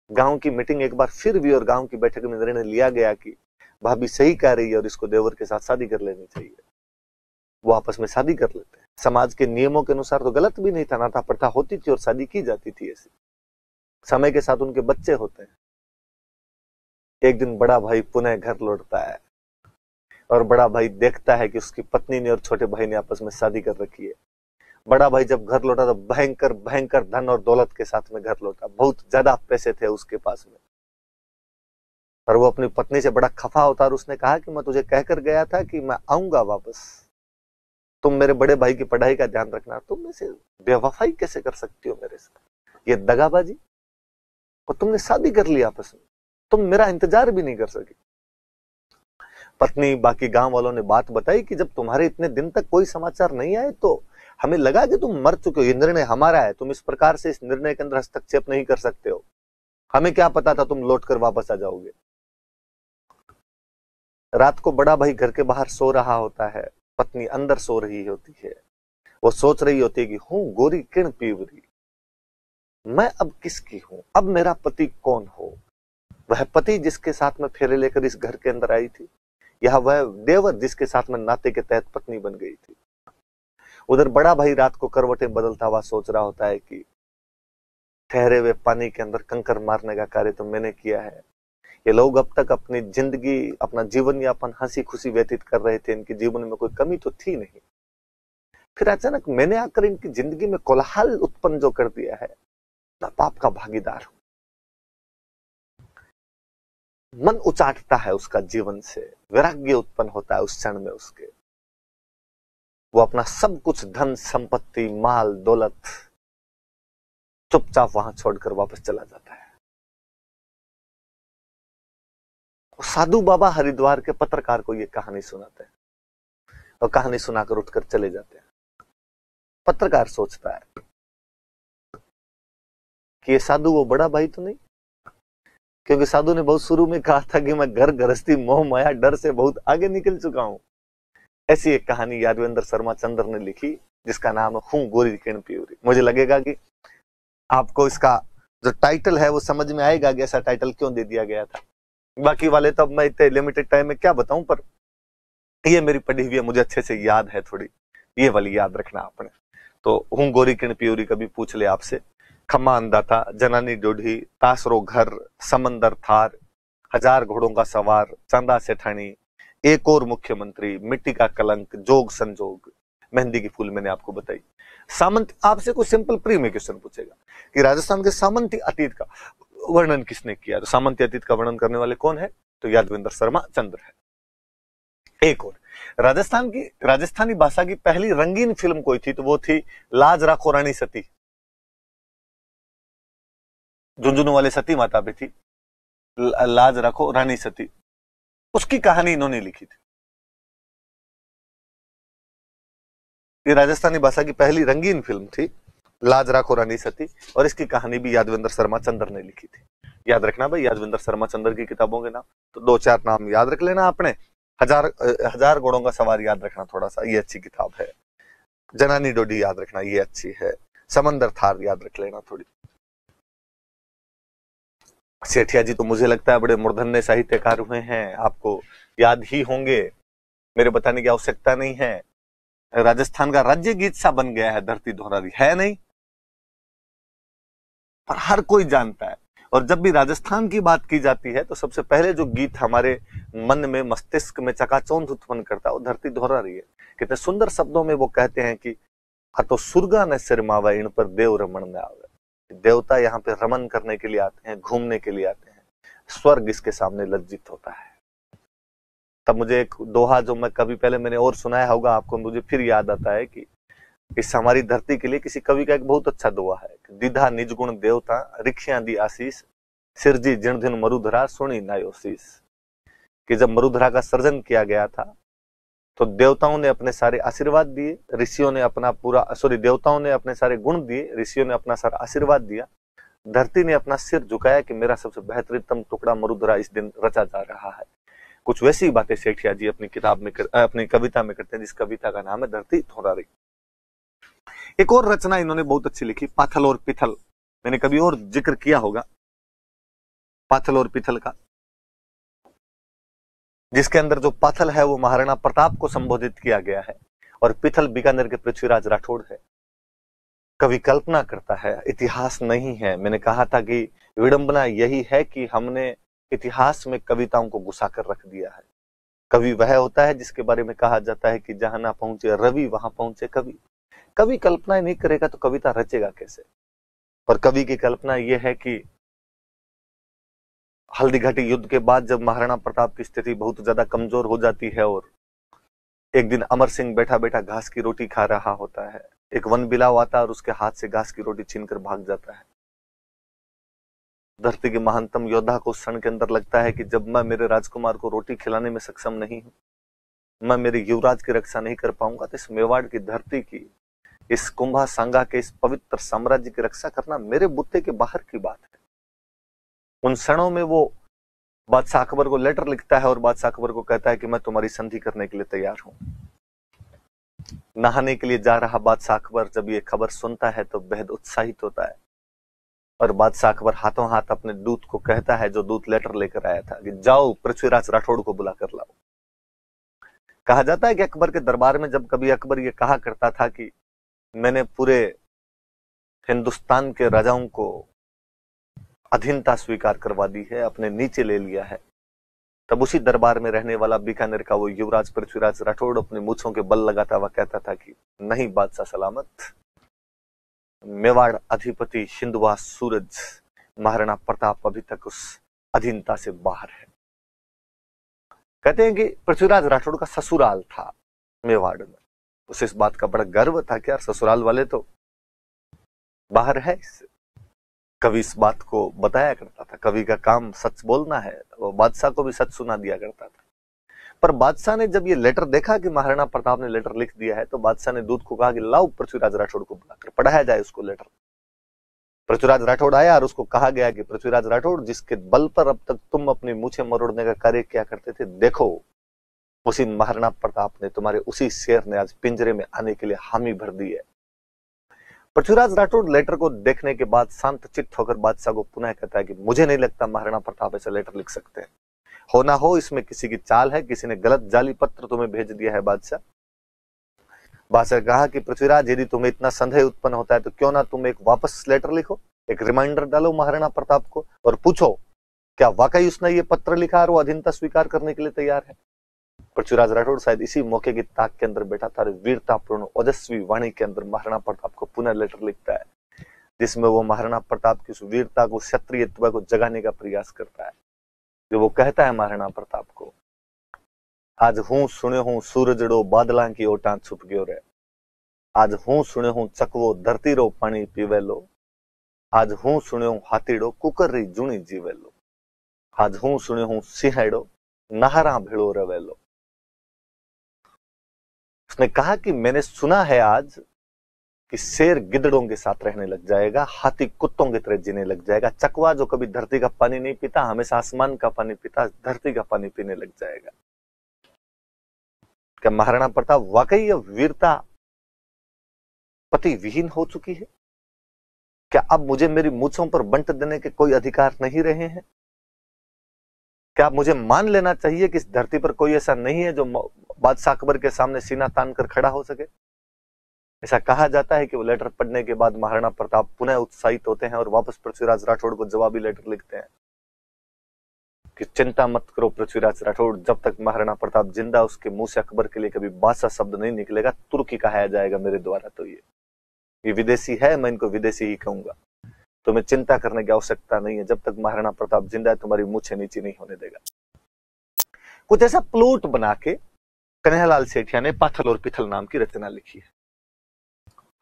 गांव की मीटिंग एक बार फिर भी और गांव की बैठक में निर्णय लिया गया कि भाभी सही कह रही है और इसको देवर के साथ शादी कर लेनी चाहिए। वो आपस में शादी कर लेते हैं। समाज के नियमों के अनुसार तो गलत भी नहीं था, नाता प्रथा होती थी और शादी की जाती थी ऐसी। समय के साथ उनके बच्चे होते हैं। एक दिन बड़ा भाई पुनः घर लौटता है और बड़ा भाई देखता है कि उसकी पत्नी ने और छोटे भाई ने आपस में शादी कर रखी है। बड़ा भाई जब घर लौटा तो भयंकर भयंकर धन और दौलत के साथ में घर लौटा। बहुत ज्यादा पैसे थे उसके पास में और वो अपनी पत्नी से बड़ा खफा होता और उसने कहा कि मैं तुझे कहकर गया था कि मैं आऊंगा वापस, तुम मेरे बड़े भाई की पढ़ाई का ध्यान रखना। तुम ऐसे बेवफाई कैसे कर सकती हो मेरे साथ, ये दगाबाजी, और तुमने शादी कर ली आपस में, तुम मेरा इंतजार भी नहीं कर सकी। पत्नी बाकी गांव वालों ने बात बताई कि जब तुम्हारे इतने दिन तक कोई समाचार नहीं आए तो हमें लगा कि तुम मर चुके हो, ये निर्णय हमारा है, तुम इस प्रकार से इस निर्णय के अंदर हस्तक्षेप नहीं कर सकते हो। हमें क्या पता था तुम लौट कर वापस आ जाओगे। रात को बड़ा भाई घर के बाहर सो रहा होता है, पत्नी अंदर सो रही होती है। वो सोच रही होती है कि हूं गोरी किण पीवरी, मैं अब किसकी हूं, अब मेरा पति कौन हो। वह पति जिसके साथ में फेरे लेकर इस घर के अंदर आई थी, यह वह देवर जिसके साथ में नाते के तहत पत्नी बन गई थी। उधर बड़ा भाई रात को करवटें बदलता हुआ सोच रहा होता है कि ठहरे हुए पानी के अंदर कंकर मारने का कार्य तो मैंने किया है। ये लोग अब तक अपनी जिंदगी, अपना जीवन यापन हंसी खुशी व्यतीत कर रहे थे, इनके जीवन में कोई कमी तो थी नहीं। फिर अचानक मैंने आकर इनकी जिंदगी में कोलाहल उत्पन्न जो कर दिया है, मैं पाप का भागीदार हूं। मन उचाटता है उसका जीवन से, वैराग्य उत्पन्न होता है उस क्षण में उसके। वो अपना सब कुछ धन संपत्ति माल दौलत चुपचाप वहां छोड़कर वापस चला जाता है। साधु बाबा हरिद्वार के पत्रकार को ये कहानी सुनाते हैं और कहानी सुनाकर उठकर चले जाते हैं। पत्रकार सोचता है कि ये साधु वो बड़ा भाई तो नहीं, क्योंकि साधु ने बहुत शुरू में कहा था कि मैं घर गृहस्थी मोह माया डर से बहुत आगे निकल चुका हूं। ऐसी एक कहानी यादवेंद्र शर्मा चंद्र ने लिखी जिसका नाम है हूं गोरी किण पीवरी। मुझे लगेगा कि आपको इसका जो टाइटल है वो समझ में आएगा कि ऐसा टाइटल क्यों दे दिया गया था। बाकी वाले तो अब मैं इतने लिमिटेड टाइम में क्या बताऊं, पर ये मेरी पढ़ी हुई है, मुझे अच्छे से याद है, थोड़ी ये वाली याद रखना आपने। तो हूं गोरी किण पीवरी कभी पूछ ले आपसे, खम्मा अंदाता जनानी डोढ़ी तासरो घर समंदर थार 1000 घोड़ों का सवार चांदा सेठानी एक और मुख्यमंत्री मिट्टी का कलंक जोग संजोग मेहंदी की फूल मैंने आपको बताई। सामंत आपसे कोई सिंपल प्री में क्वेश्चन पूछेगा कि राजस्थान के सामंती अतीत का वर्णन किसने किया, तो सामंती अतीत का वर्णन करने वाले कौन है, तो यादवेंद्र शर्मा चंद्र है। एक और राजस्थानी भाषा की पहली रंगीन फिल्म कोई थी तो वो थी लाज राखो रानी सती। झुंझुनू वाले सती माता भी थी, लाज रखो रानी सती, उसकी कहानी इन्होंने लिखी थी। ये राजस्थानी भाषा की पहली रंगीन फिल्म थी लाज राखो रानी सती और इसकी कहानी भी यादवेंद्र शर्मा चंद्र ने लिखी थी। याद रखना भाई यादवेंद्र शर्मा चंद्र की किताबों के नाम, तो 2-4 नाम याद रख लेना आपने। 1000 घोड़ों का सवार याद रखना थोड़ा सा, ये अच्छी किताब है। जनानी डोडी याद रखना, ये अच्छी है। समंदर थार याद रख लेना थोड़ी। सेठिया जी तो मुझे लगता है बड़े मूर्धन्य साहित्यकार हुए हैं, आपको याद ही होंगे, मेरे बताने की आवश्यकता नहीं है। राजस्थान का राज्य गीत सा बन गया है धरती धोरारी, है नहीं, पर हर कोई जानता है। और जब भी राजस्थान की बात की जाती है तो सबसे पहले जो गीत हमारे मन में मस्तिष्क में चकाचौंध उत्पन्न करता है वो धरती धोरारी है। कितने सुंदर शब्दों में वो कहते हैं कि तो सुर्गा ने सिरमावा इन पर देव रमन में आवे। देवता यहाँ पे रमन करने के लिए आते हैं, घूमने के लिए आते हैं, स्वर्ग इसके सामने लज्जित होता है। तब मुझे एक दोहा जो मैं कभी पहले मैंने और सुनाया होगा आपको, मुझे फिर याद आता है कि इस हमारी धरती के लिए किसी कवि का एक बहुत अच्छा दोहा है, दीधा निज गुण देवता रिक्शियां दी आशीष सिरजी जिन दिन मरुधरा सुनी नायो शीस। कि जब मरुधरा का सर्जन किया गया था तो देवताओं ने अपने सारे आशीर्वाद दिए, ऋषियों ने अपना पूरा देवताओं ने अपने सारे गुण दिए, ऋषियों ने अपना सारा आशीर्वाद दिया, धरती ने अपना सिर झुकाया कि मेरा सबसे बेहतरीन टुकड़ा मरुधरा इस दिन रचा जा रहा है। कुछ वैसी बातें सेठिया जी अपनी किताब में अपनी कविता में करते हैं, जिस कविता का नाम है धरती थोरारी। एक और रचना इन्होंने बहुत अच्छी लिखी, पाथल और पिथल। मैंने कभी और जिक्र किया होगा पाथल और पिथल का, जिसके अंदर जो पाथल है वो महाराणा प्रताप को संबोधित किया गया है और पिथल बीकानेर के पृथ्वीराज राठौड़ है। कवि कल्पना करता है, इतिहास नहीं है। मैंने कहा था कि विडंबना यही है कि हमने इतिहास में कविताओं को घुसा कर रख दिया है। कवि वह होता है जिसके बारे में कहा जाता है कि जहां ना पहुंचे रवि वहां पहुंचे कवि। कवि कल्पना नहीं करेगा तो कविता रचेगा कैसे? और कवि की कल्पना यह है कि हल्दीघाटी युद्ध के बाद जब महाराणा प्रताप की स्थिति बहुत ज्यादा कमजोर हो जाती है और एक दिन अमर सिंह बैठा बैठा घास की रोटी खा रहा होता है, एक वन बिलाव आता है और उसके हाथ से घास की रोटी छीनकर भाग जाता है। धरती के महानतम योद्धा को क्षण के अंदर लगता है कि जब मैं मेरे राजकुमार को रोटी खिलाने में सक्षम नहीं हूं, मैं मेरे युवराज की रक्षा नहीं कर पाऊंगा, तो इस मेवाड़ की धरती की, इस कुंभा सांगा के इस पवित्र साम्राज्य की रक्षा करना मेरे बुत्ते के बाहर की बात है। उन क्षणों में वो बादशाह अकबर को लेटर लिखता है और बादशाह अकबर को कहता है कि मैं तुम्हारी संधि करने के लिए तैयार हूं। नहाने के लिए जा रहा बादशाह अकबर जब ये खबर सुनता है तो बेहद उत्साहित होता है और बादशाह अकबर हाथों हाथ अपने दूत को कहता है, जो दूत लेटर लेकर आया था, कि जाओ पृथ्वीराज राठौड़ को बुला कर लाओ। कहा जाता है कि अकबर के दरबार में जब कभी अकबर ये कहा करता था कि मैंने पूरे हिंदुस्तान के राजाओं को अधीनता स्वीकार करवा दी है, अपने नीचे ले लिया है, तब उसी दरबार में रहने वाला बीकानेर का वो युवराज पृथ्वीराज राठौड़ अपने मूछों के बल लगाता हुआ कहता था कि नहीं बादशाह सलामत, मेवाड़ अधिपति शिंदवा सूरज महाराणा प्रताप अभी तक उस अधीनता से बाहर है। कहते हैं कि पृथ्वीराज राठौड़ का ससुराल था मेवाड़ में, उसे इस बात का बड़ा गर्व था कि यार ससुराल वाले तो बाहर है। इससे कवि इस बात को बताया करता था, कवि का काम सच बोलना है, वो बादशाह को भी सच सुना दिया करता था। पर बादशाह ने जब ये लेटर देखा कि महाराणा प्रताप ने लेटर लिख दिया है, तो बादशाह ने दूत को कहा कि लाओ पृथ्वीराज राठौड़ को बुलाकर पढ़ाया जाए उसको लेटर। पृथ्वीराज राठौड़ आया और उसको कहा गया कि पृथ्वीराज राठौड़, जिसके बल पर अब तक तुम अपनी मूछें मरोड़ने का कार्य किया करते थे, देखो उसी महाराणा प्रताप ने, तुम्हारे उसी शेर ने आज पिंजरे में आने के लिए हामी भर दी है। पृथ्वीराज राठौड़ लेटर को देखने के बाद शांत चित्त होकर बादशाह को पुनः कहता है कि मुझे नहीं लगता महाराणा प्रताप ऐसा लेटर लिख सकते हैं, हो ना हो इसमें किसी की चाल है, किसी ने गलत जाली पत्र तुम्हें भेज दिया है। बादशाह ने कहा कि पृथ्वीराज, यदि तुम्हें इतना संदेह उत्पन्न होता है तो क्यों ना तुम एक वापस लेटर लिखो, एक रिमाइंडर डालो महाराणा प्रताप को और पूछो क्या वाकई उसने ये पत्र लिखा और वो अधीनता स्वीकार करने के लिए तैयार है। पृथ्वीराज राठौड़ शायद इसी मौके की ताक के अंदर बैठा था, वीरतापूर्ण ओजस्वी वाणी के अंदर महाराणा प्रताप को पुनः लेटर लिखता है, जिसमें वो महाराणा प्रताप की उस वीरता को, क्षत्रियत्व को जगाने का प्रयास करता है। जो वो कहता है महाराणा प्रताप को, आज हूं सुने हूं सूरजड़ो बादला की ओटा छुप गयो रे, आज हूं सुने हूं चकवो धरती रो पानी पीवे लो, आज हूं सुने हूं हाथीड़ो कुकर री जूनी जीवे लो, आज हूं सुने हूं सिंहड़ो नहरा भेड़ो रवे लो। उसने कहा कि मैंने सुना है आज कि शेर गिद्धड़ों के साथ रहने लग जाएगा, हाथी कुत्तों की तरह जीने लग जाएगा, चकवा जो कभी धरती का पानी नहीं पीता, हमेशा आसमान का पानी पीता, धरती का पानी पीने लग जाएगा। क्या महाराणा प्रताप वाकई यह वीरता पति विहीन हो चुकी है? क्या अब मुझे मेरी मूछों पर बंट देने के कोई अधिकार नहीं रहे हैं? क्या मुझे मान लेना चाहिए कि इस धरती पर कोई ऐसा नहीं है जो बादशाह अकबर के सामने सीना तान कर खड़ा हो सके? ऐसा कहा जाता है कि वो लेटर पढ़ने के बाद महाराणा प्रताप पुनः उत्साहित होते हैं और वापस पृथ्वीराज राठौड़ को जवाबी लेटर लिखते हैं कि चिंता मत करो पृथ्वीराज राठौड़, जब तक महाराणा प्रताप जिंदा उसके मुंह से अकबर के लिए कभी बादशाह शब्द नहीं निकलेगा, तुर्की कहाया जाएगा मेरे द्वारा। तो ये विदेशी है, मैं इनको विदेशी ही कहूंगा, तुम्हें चिंता करने की आवश्यकता नहीं है, जब तक महाराणा प्रताप जिंदा है तुम्हारी मूछें नीचे नहीं होने देगा। कुछ ऐसा प्लॉट बना के कन्हैयालाल सेठिया ने पाथल और पिथल नाम की रचना लिखी है।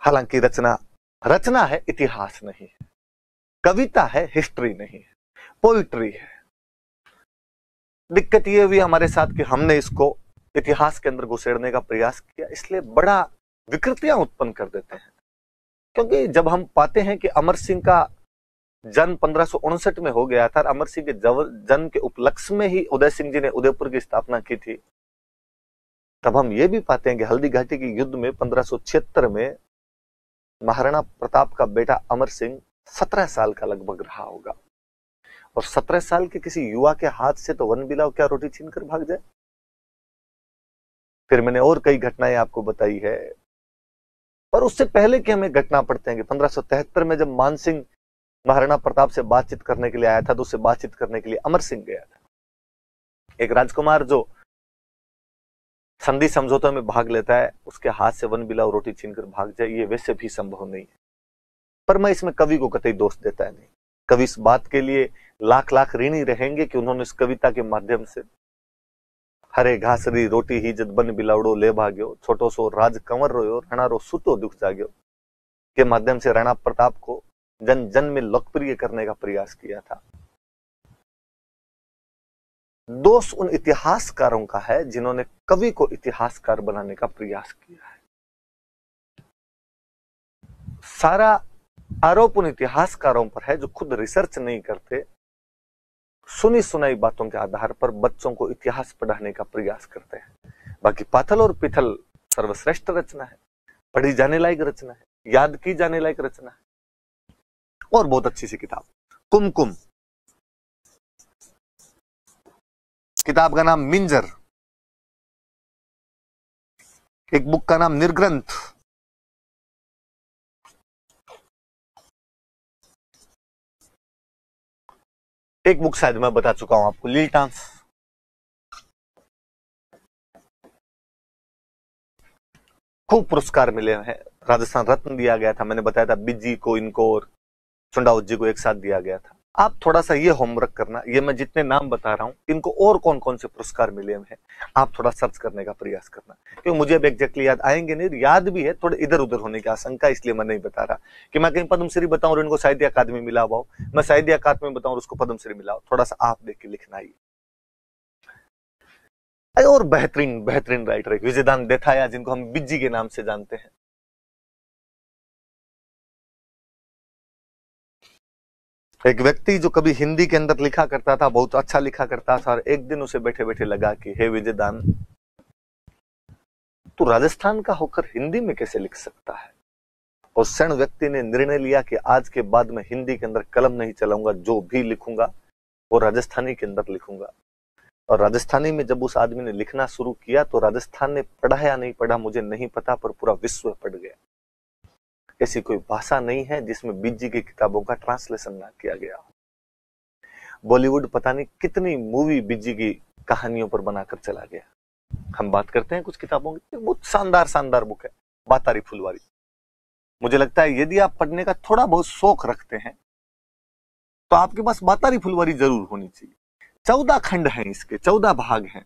हालांकि रचना है, इतिहास नहीं है, कविता है, हिस्ट्री नहीं है, पोइट्री है। दिक्कत यह हुई हमारे साथ कि हमने इसको इतिहास के अंदर घुसेड़ने का प्रयास किया, इसलिए बड़ा विकृतियां उत्पन्न कर देते हैं। क्योंकि जब हम पाते हैं कि अमर सिंह का जन्म 1559 में हो गया था। अमर सिंह के जन्म के उपलक्ष्य में ही उदय सिंह जी ने उदयपुर की स्थापना की थी। तब हम ये भी पाते हैं कि हल्दी घाटी के युद्ध में 1576 में महाराणा प्रताप का बेटा अमर सिंह 17 साल का लगभग रहा होगा, और 17 साल के किसी युवा के हाथ से तो वन बिलाव क्या रोटी छीनकर भाग जाए। फिर मैंने और कई घटनाएं आपको बताई है, पर उससे पहले कि हमें घटना पढ़ते हैं कि 1573 में जब मानसिंह महाराणा प्रताप से बातचीत करने के लिए आया था, तो उससे बातचीत करने के लिए अमर सिंह गया था। एक राजकुमार जो संधि समझौते में भाग लेता है, उसके हाथ से वन बिलाव रोटी छीनकर भाग जाए, ये वैसे भी संभव नहीं है। पर मैं इसमें कवि को कतई दोष देता है नहीं। कवि इस बात के लिए लाख लाख ऋणी रहेंगे कि उन्होंने इस कविता के माध्यम से हरे घासरी रोटी ही जद बन बिलावड़ो ले भाग्यो, छोटो सो राज कंवर रोयो, राणा रो सुतो दुख जाग्यो के माध्यम से राणा प्रताप को जन जन में लोकप्रिय करने का प्रयास किया था। दोष उन इतिहासकारों का है जिन्होंने कवि को इतिहासकार बनाने का प्रयास किया है। सारा आरोप उन इतिहासकारों पर है जो खुद रिसर्च नहीं करते, सुनी सुनाई बातों के आधार पर बच्चों को इतिहास पढ़ाने का प्रयास करते हैं। बाकी पाथल और पिथल सर्वश्रेष्ठ रचना है, पढ़ी जाने लायक रचना है, याद की जाने लायक रचना है, और बहुत अच्छी सी किताब कुमकुम, किताब का नाम मिंजर, एक बुक का नाम निर्ग्रंथ, एक बुक शायद मैं बता चुका हूं आपको, लीलटांस। खूब पुरस्कार मिले हैं, राजस्थान रत्न दिया गया था, मैंने बताया था बिज्जी को, इनको और चुंडावत जी को एक साथ दिया गया था। आप थोड़ा सा ये होमवर्क करना, ये मैं जितने नाम बता रहा हूं इनको और कौन कौन से पुरस्कार मिले हैं, आप थोड़ा सर्च करने का प्रयास करना, क्योंकि मुझे अब एग्जैक्टली याद आएंगे नहीं, याद भी है, थोड़े इधर उधर होने की आशंका, इसलिए मैं नहीं बता रहा कि मैं कहीं पद्मश्री बताऊं और इनको साहित्य अकादमी मिला हुआ, मैं साहित्य अकादमी बताऊं और उसको पद्मश्री मिला हो। थोड़ा सा आप देख के लिखना ही। और बेहतरीन बेहतरीन राइटर है विजयदान देथाया, जिनको हम बिज्जी के नाम से जानते हैं। एक व्यक्ति जो कभी हिंदी के अंदर लिखा करता था, बहुत अच्छा लिखा करता था, और एक दिन उसे बैठे बैठे लगा कि हे विजयदान, तू राजस्थान का होकर हिंदी में कैसे लिख सकता है। और क्षण व्यक्ति ने निर्णय लिया कि आज के बाद मैं हिंदी के अंदर कलम नहीं चलाऊंगा, जो भी लिखूंगा वो राजस्थानी के अंदर लिखूंगा। और राजस्थानी में जब उस आदमी ने लिखना शुरू किया तो राजस्थान ने पढ़ा या नहीं पढ़ा मुझे नहीं पता, पर पूरा विश्व पढ़ गया। ऐसी कोई भाषा नहीं है जिसमें बिज्जी की किताबों का ट्रांसलेशन ना किया गया हो। बॉलीवुड पता नहीं कितनी मूवी बिज्जी की कहानियों पर बनाकर चला गया। हम बात करते हैं कुछ किताबों की, बहुत शानदार शानदार बुक है बातारी फुलवारी। मुझे लगता है यदि आप पढ़ने का थोड़ा बहुत शौक रखते हैं तो आपके पास बातारी फुलवारी जरूर होनी चाहिए। 14 खंड हैं इसके, 14 भाग हैं।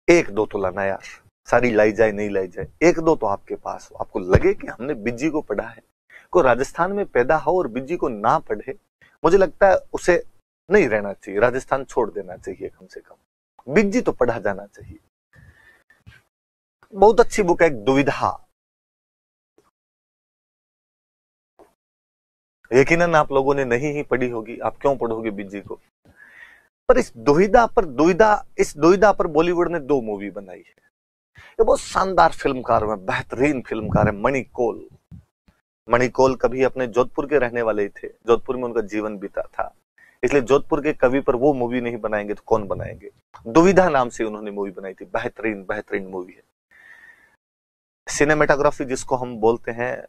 1-2 तो लाना यार, सारी लाई जाए नहीं लाई जाए, 1-2 तो आपके पास हो, आपको लगे कि हमने बिज्जी को पढ़ा है। कोई राजस्थान में पैदा हो और बिज्जी को ना पढ़े, मुझे लगता है उसे नहीं रहना चाहिए, राजस्थान छोड़ देना चाहिए कम से कम। बिज्जी तो पढ़ा जाना चाहिए। बहुत अच्छी बुक है, एक दुविधा। यकीनन आप लोगों ने नहीं ही पढ़ी होगी, आप क्यों पढ़ोगे बिज्जी को। पर इस दुविधा पर बॉलीवुड ने 2 मूवी बनाई है। ये बहुत शानदार फिल्मकार है, बेहतरीन फिल्मकार है मणि कौल। मणि कौल कभी अपने जोधपुर के रहने वाले थे, जोधपुर में उनका जीवन बीता था, इसलिए जोधपुर के कवि पर वो मूवी नहीं बनाएंगे तो कौन बनाएंगे। दुविधा नाम से उन्होंने मूवी बनाई थी, बेहतरीन बेहतरीन मूवी है। सिनेमेटोग्राफी जिसको हम बोलते हैं,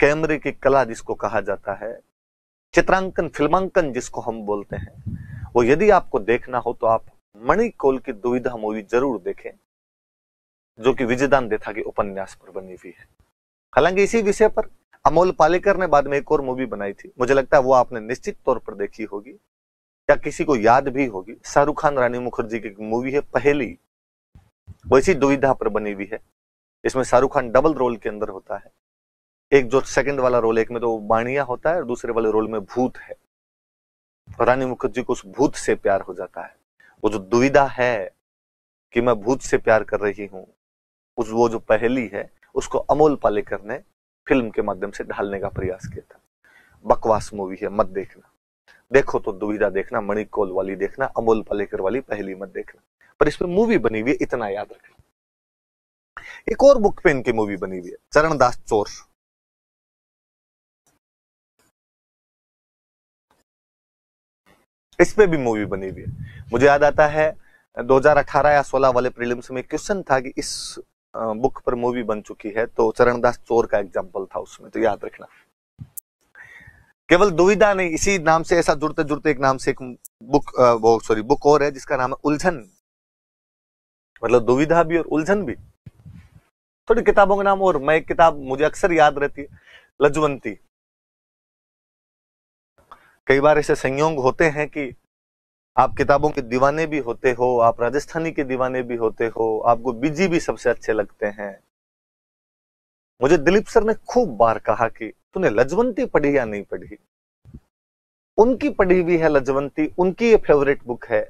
कैमरे की कला जिसको कहा जाता है, चित्रांकन फिल्मांकन जिसको हम बोलते हैं, वो यदि आपको देखना हो तो आप मणि कौल की दुविधा मूवी जरूर देखें, जो कि विजयदान देथा के उपन्यास पर बनी हुई है। हालांकि इसी विषय पर अमोल पालेकर ने बाद में एक और मूवी बनाई थी, मुझे लगता है वो आपने निश्चित तौर पर देखी होगी या किसी को याद भी होगी। शाहरुख खान रानी मुखर्जी की मूवी है पहेली, वो इसी दुविधा पर बनी हुई है। इसमें शाहरुख खान डबल रोल के अंदर होता है, एक जो सेकंड वाला रोल, एक में तो बाणिया होता है और दूसरे वाले रोल में भूत है, और रानी मुखर्जी को उस भूत से प्यार हो जाता है। वो जो दुविधा है कि मैं भूत से प्यार कर रही हूं, वो जो पहेली है, उसको अमोल पालेकर ने फिल्म के माध्यम से ढालने का प्रयास किया था। बकवास मूवी है, मत देखना। देखो तो दुविधा देखना, मणि कौल वाली देखना, अमोल पालेकर वाली पहली मत देखना। पर इसमें मूवी बनी हुई है, इतना याद रखना। एक और बुक पे इनकी मूवी बनी हुई है, चरणदास चोर। इस पे भी मूवी बनी हुई है। मुझे याद आता है 2018 या 16 वाले प्रीलिम्स में क्वेश्चन था कि इस बुक पर मूवी बन चुकी है, तो चरणदास चोर का एग्जाम्पल था उसमें, तो याद रखना। केवल दुविधा नहीं, इसी नाम से ऐसा जुड़ते जुड़ते एक नाम से एक बुक और है जिसका नाम है उलझन। मतलब दुविधा भी और उलझन भी। थोड़ी किताबों के नाम और, मैं एक किताब मुझे अक्सर याद रहती है, लजवंती। कई बार ऐसे संयोग होते हैं कि आप किताबों के दीवाने भी होते हो, आप राजस्थानी के दीवाने भी होते हो, आपको बीजी भी सबसे अच्छे लगते हैं। मुझे दिलीप सर ने खूब बार कहा कि तूने लजवंती पढ़ी या नहीं पढ़ी। उनकी पढ़ी हुई है लजवंती, उनकी ये फेवरेट बुक है।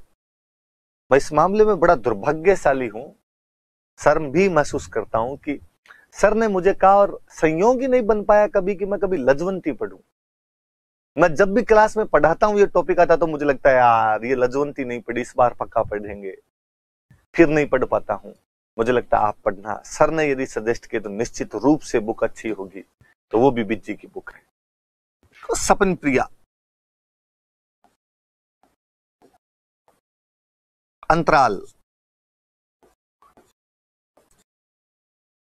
मैं इस मामले में बड़ा दुर्भाग्यशाली हूं, शर्म भी महसूस करता हूं कि सर ने मुझे कहा और संयोग ही नहीं बन पाया कभी कि मैं कभी लजवंती पढ़ूं। मैं जब भी क्लास में पढ़ाता हूं ये टॉपिक आता तो मुझे लगता है यार ये लजवंती नहीं पढ़ी, इस बार पक्का पढ़ेंगे, फिर नहीं पढ़ पाता हूं। मुझे लगता है आप पढ़ना। सर ने यदि सजेस्ट किया तो निश्चित रूप से बुक अच्छी होगी, तो वो भी बिज्जी की बुक है। तो सपन प्रिया, अंतराल,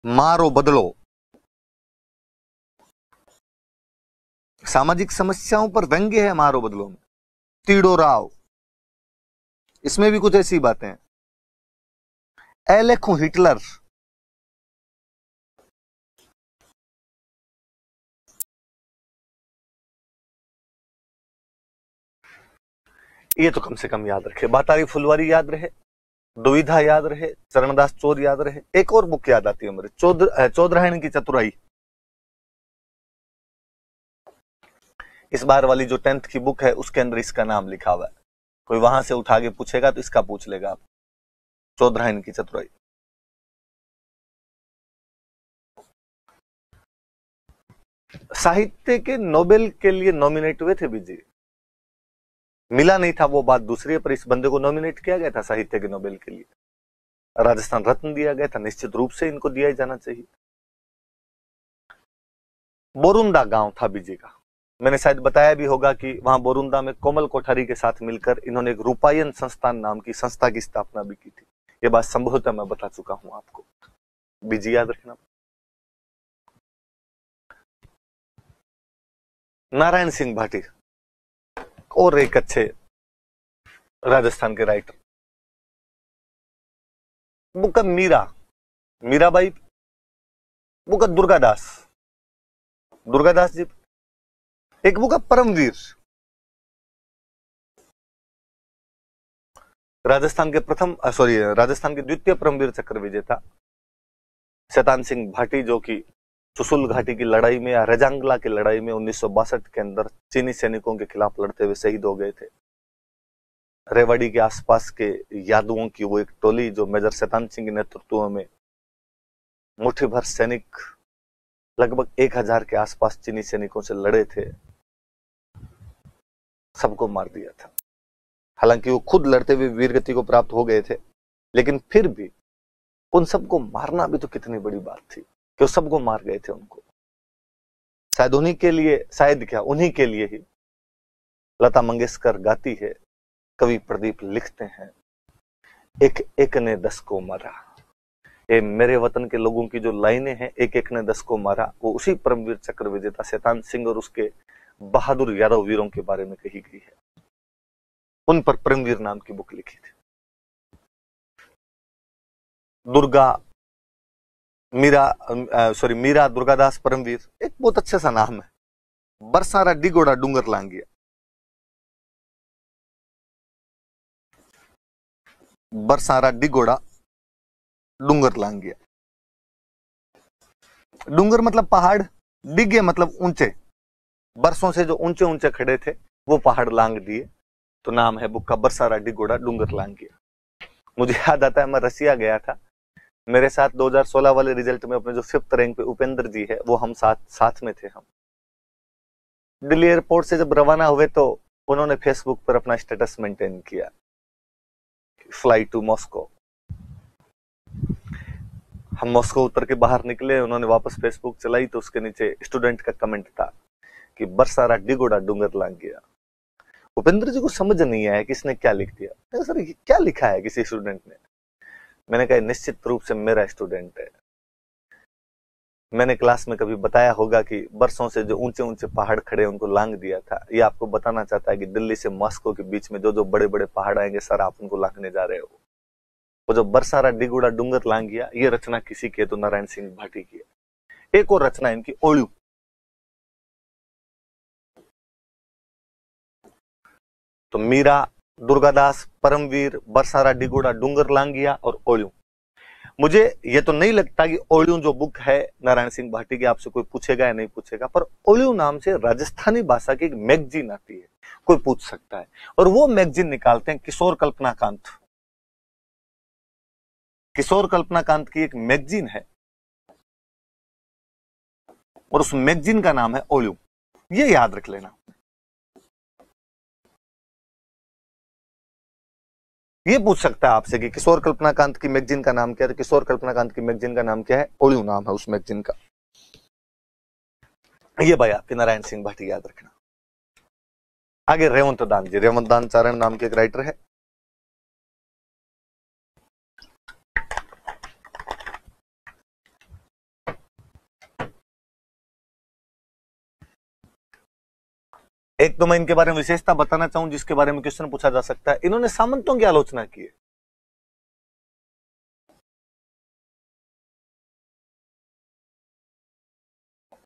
मारो बदलो, सामाजिक समस्याओं पर व्यंग्य है मारो बदलो में। तीड़ो राव, इसमें भी कुछ ऐसी बातें हैं। ए लिखूं हिटलर, ये तो कम से कम याद रखे। बातारी फुलवारी याद रहे, दुविधा याद रहे, चरणदास चोर याद रहे। एक और बुक याद आती है मेरे, चौधरायण की चतुराई। इस बार वाली जो 10th की बुक है उसके अंदर इसका नाम लिखा हुआ है। कोई वहां से उठा के पूछेगा तो इसका पूछ लेगा आप, चौधरायण की चतुराई। साहित्य के नोबेल के लिए नॉमिनेट हुए थे बीजी, मिला नहीं था वो बात दूसरी है, पर इस बंदे को नॉमिनेट किया गया था साहित्य के नोबेल के लिए। राजस्थान रत्न दिया गया था, निश्चित रूप से इनको दिया ही जाना चाहिए। बोरुंदा गांव था बीजे का। मैंने शायद बताया भी होगा कि वहां बोरुंदा में कोमल कोठारी के साथ मिलकर इन्होंने एक रूपायन संस्थान नाम की संस्था की स्थापना भी की थी। ये बात संभवतः मैं बता चुका हूं आपको, बीजी याद रखना। नारायण सिंह भाटी और एक अच्छे राजस्थान के writer. Book Mirabai, book Durgadas ji. एक बुक परमवीर, राजस्थान के द्वितीय परमवीर चक्र विजेता शैतान सिंह भाटी, जो कि चुशुल घाटी की लड़ाई में या रजांगला की लड़ाई में 1962 के अंदर चीनी सैनिकों के खिलाफ लड़ते हुए शहीद हो गए थे। रेवाड़ी के आसपास के यादवों की वो एक टोली जो मेजर शैतान सिंह के नेतृत्व में मुट्ठी भर सैनिक लगभग 1000 के आसपास चीनी सैनिकों से लड़े थे, सबको मार दिया था। हालांकि वो खुद लड़ते हुए वीरगति को प्राप्त हो गए थे, लेकिन फिर भी उन सबको मारना भी तो कितनी बड़ी बात थी कि वो सबको मार गए थे उनको। शायद उन्हीं के लिए ही लता मंगेशकर गाती है, कवि प्रदीप लिखते हैं, एक एक ने 10 को मारा। ये मेरे वतन के लोगों की जो लाइनें हैं, एक एक ने 10 को मारा, वो उसी परमवीर चक्र विजेता शैतान सिंह और उसके बहादुर यादव वीरों के बारे में कही गई है। उन पर परमवीर नाम की बुक लिखी थी। मीरा दुर्गादास परमवीर एक बहुत अच्छा सा नाम है। बरसारा डिगोड़ा डूंगर लांगिया, बरसारा डिगोड़ा डूंगर लांगिया। डूंगर मतलब पहाड़, डिगे मतलब ऊंचे, बरसों से जो ऊंचे ऊंचे खड़े थे वो पहाड़ लांग दिए, तो नाम है बुक का बरसारा डिगोड़ा डूंगर लांगिया। मुझे याद आता है मैं रसिया गया था, मेरे साथ 2016 वाले रिजल्ट में अपने जो 5th रैंक पे उपेंद्र जी है, वो हम साथ में थे। हम दिल्ली एयरपोर्ट से जब रवाना हुए तो उन्होंने फेसबुक पर अपना स्टेटस मेंटेन किया, फ्लाई टू मॉस्को। हम मॉस्को उतर के बाहर निकले, उन्होंने वापस फेसबुक चलाई तो उसके नीचे स्टूडेंट का कमेंट था कि बरसारा डिगोड़ा डूंगर लांग गया। उपेंद्र जी को समझ नहीं आया कि इसने क्या लिख दिया। सर ये क्या लिखा है किसी स्टूडेंट ने? मैंने कहा निश्चित रूप से मेरा स्टूडेंट है। मैंने क्लास में कभी बताया होगा कि बरसों से जो ऊंचे ऊंचे पहाड़ खड़े उनको लांग दिया था। ये आपको बताना चाहता है कि दिल्ली से मॉस्को के बीच में जो जो बड़े बड़े पहाड़ आएंगे सर आप उनको लांघने जा रहे हो। वो जो बरसारा डिगोड़ा डूंगर लांग गया, ये रचना किसी की है तो नारायण सिंह भाटी की है। एक और रचना इनकी ओल्यू। तो मीरा, दुर्गादास, परमवीर, बरसारा डिगोड़ा डूंगर लांगिया और ओल्यू। मुझे ये तो नहीं लगता कि ओल्यू जो बुक है नारायण सिंह भाटी की आपसे कोई पूछेगा या नहीं पूछेगा, पर ओल्यू नाम से राजस्थानी भाषा की एक मैगजीन आती है, कोई पूछ सकता है। और वो मैगजीन निकालते हैं किशोर कल्पनाकांत। किशोर कल्पनाकांत की एक मैगजीन है और उस मैगजीन का नाम है ओल्यू। ये याद रख लेना। ये पूछ सकता है आपसे कि किशोर कल्पनाकांत की मैगजीन का नाम क्या है। किशोर कल्पनाकांत की मैगजीन का नाम क्या है? ओल्यू नाम है उस मैगजीन का। ये भाई आपके नारायण सिंह भाटी याद रखना। आगे रेवंत दान जी। रेवंत दान चारण नाम के एक राइटर है। एक तो मैं इनके बारे में विशेषता बताना चाहूं जिसके बारे में क्वेश्चन पूछा जा सकता है। इन्होंने सामंतों की आलोचना की है।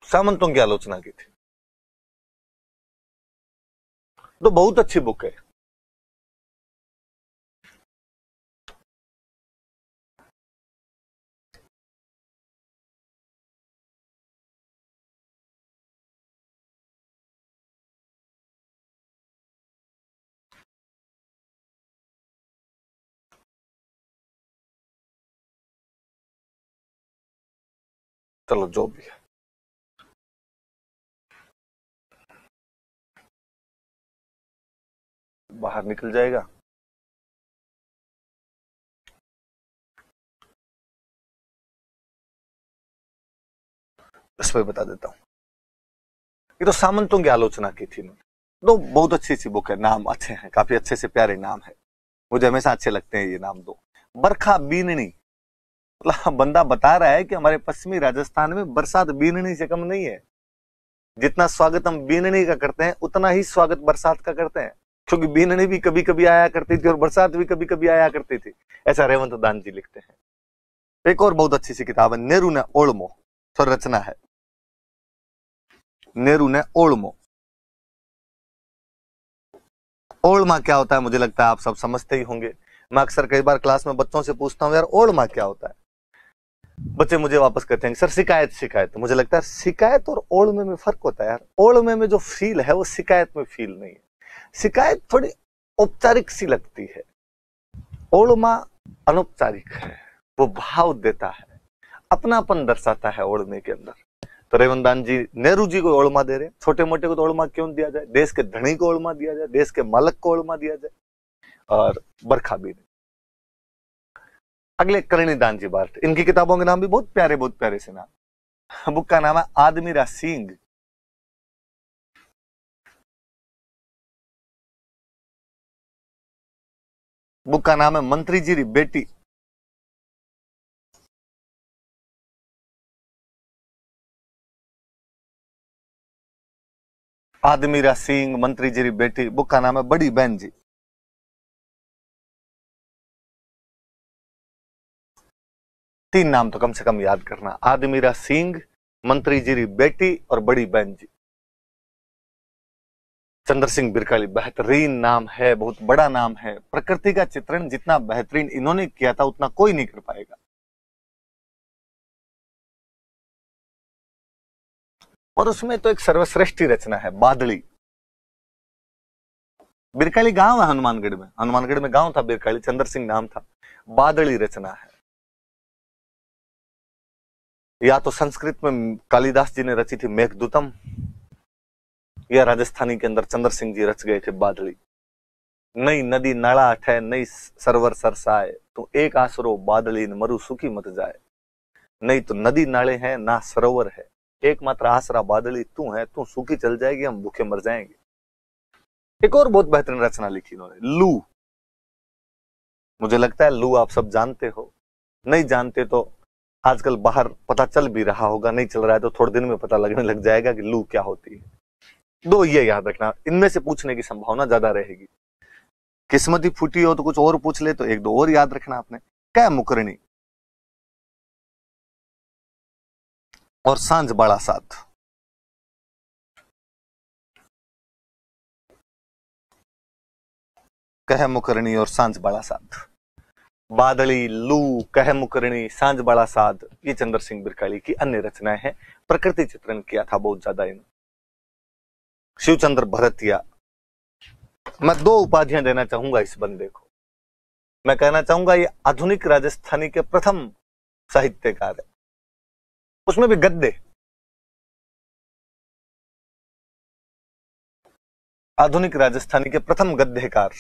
सामंतों की आलोचना की थी, तो बहुत अच्छी बुक है। चलो जो भी है, बाहर निकल जाएगा। इस पर बता देता हूं। ये तो सामंतों की आलोचना की थी इन्होंने। तो बहुत अच्छी सी बुक है, नाम अच्छे हैं, काफी अच्छे से प्यारे नाम है, मुझे हमेशा अच्छे लगते हैं ये नाम। दो बरखा बीननी, मतलब बंदा बता रहा है कि हमारे पश्चिमी राजस्थान में बरसात बीननी से कम नहीं है। जितना स्वागत हम बीननी का करते हैं उतना ही स्वागत बरसात का करते हैं, क्योंकि बीननी भी कभी कभी आया करती थी और बरसात भी कभी कभी आया करती थी। ऐसा रेवंत दान जी लिखते हैं। एक और बहुत अच्छी सी किताब है, नेहरू ने ओल्मो, तो रचना है नेहरू ने ओल्मो। ओल्मा क्या होता है मुझे लगता है आप सब समझते ही होंगे। मैं अक्सर कई बार क्लास में बच्चों से पूछता हूं यार ओल्मा क्या होता है। बच्चे मुझे वापस कहते हैं सर शिकायत। शिकायत मुझे लगता है शिकायत और ओल्मे में फर्क होता है यार। ओल्मे में जो फील है वो शिकायत में फील नहीं है। शिकायत थोड़ी औपचारिक सी लगती है, ओल्मा अनौपचारिक है, वो भाव देता है, अपनापन दर्शाता है ओल्मे के अंदर। तो रेवंदान जी नेहरू जी को ओल्मा दे रहे। छोटे मोटे को तो ओल्मा क्यों दिया जाए, देश के धनी को ओल्मा दिया जाए, देश के मालक को ओल्मा दिया जाए। और बरखा भी नहीं। अगले करणीदान जी बार्ट, इनकी किताबों के नाम भी बहुत प्यारे से नाम। बुक का नाम है आदमीरा सिंह। बुक का नाम है मंत्री जी री बेटी। आदमीरा सिंह, मंत्री जी री बेटी। बुक का नाम है बड़ी बहन जी। तीन नाम तो कम से कम याद करना, आदमीरा सिंह, मंत्री जी री बेटी और बड़ी बहन जी। चंद्र सिंह बिरकाली, बेहतरीन नाम है, बहुत बड़ा नाम है। प्रकृति का चित्रण जितना बेहतरीन इन्होंने किया था उतना कोई नहीं कर पाएगा। और उसमें तो एक सर्वश्रेष्ठ रचना है बादली। बिरकाली गांव है हनुमानगढ़ में, हनुमानगढ़ में गांव था बिरकाली, चंद्र सिंह नाम था। बादली रचना है। या तो संस्कृत में कालिदास जी ने रची थी मेघदूतम, या राजस्थानी के अंदर चंद्र सिंह जी रच गए थे बादली। नई नदी नाला अठे नई सरवर सरसाए, तो एक आसरो बादली न मरु सुखी मत जाए। नहीं तो नदी नाले हैं ना सरोवर है, एकमात्र आसरा बादली तू है, तू सूखी चल जाएगी हम भूखे मर जाएंगे। एक और बहुत बेहतरीन रचना लिखी इन्होंने, लू। मुझे लगता है लू आप सब जानते हो, नहीं जानते तो आजकल बाहर पता चल भी रहा होगा, नहीं चल रहा है तो थोड़े दिन में पता लगने लग जाएगा कि लू क्या होती है। दो ये याद रखना, इनमें से पूछने की संभावना ज्यादा रहेगी। किस्मती फूटी हो तो कुछ और पूछ ले तो एक दो और याद रखना आपने। कै मुकरणी और सांझ बड़ा साथ। कह मुकरणी और सांझ बड़ा साथ। बादली, लू, कह मुकरणी, सांझ बड़ा साध, ये चंद्र सिंह बिरकाली की अन्य रचनाएं हैं। प्रकृति चित्रण किया था बहुत ज्यादा इन। शिवचंद्र भरतिया। मैं दो उपाधियां देना चाहूंगा इस बंदे को। मैं कहना चाहूंगा ये आधुनिक राजस्थानी के प्रथम साहित्यकार है, उसमें भी गद्य। आधुनिक राजस्थानी के प्रथम गद्यकार,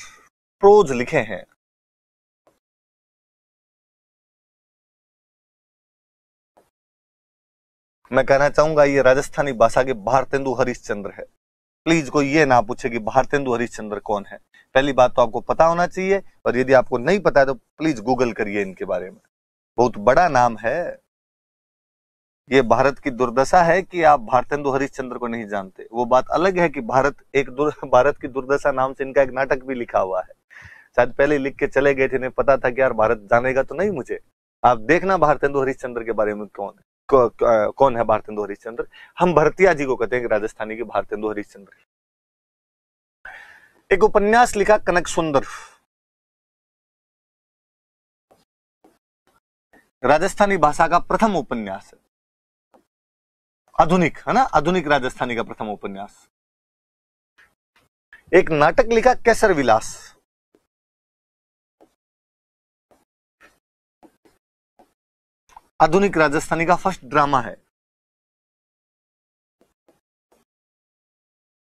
प्रोज लिखे हैं। मैं कहना चाहूंगा ये राजस्थानी भाषा के भारतेंदु हरिश्चंद्र है। प्लीज कोई ये ना पूछे कि भारतेंदु हरिश्चंद्र कौन है। पहली बात तो आपको पता होना चाहिए, और यदि आपको नहीं पता है तो प्लीज गूगल करिए इनके बारे में। बहुत बड़ा नाम है। ये भारत की दुर्दशा है कि आप भारतेंदु हरिश्चंद्र को नहीं जानते। वो बात अलग है कि भारत की दुर्दशा नाम से इनका एक नाटक भी लिखा हुआ है। शायद पहले लिख के चले गए थे, इन्हें पता था कि यार भारत जानेगा तो नहीं मुझे। आप देखना भारतेंदु हरिश्चंद्र के बारे में कौन है भारतेंदु हरिश्चंद्र। हम भरतिया जी को कहते हैं कि राजस्थानी के भारतेंदु हरिश्चंद्र। एक उपन्यास लिखा कनक सुंदर, राजस्थानी भाषा का प्रथम उपन्यास है। आधुनिक है ना, आधुनिक राजस्थानी का प्रथम उपन्यास। एक नाटक लिखा कैसर विलास, आधुनिक राजस्थानी का फर्स्ट ड्रामा है।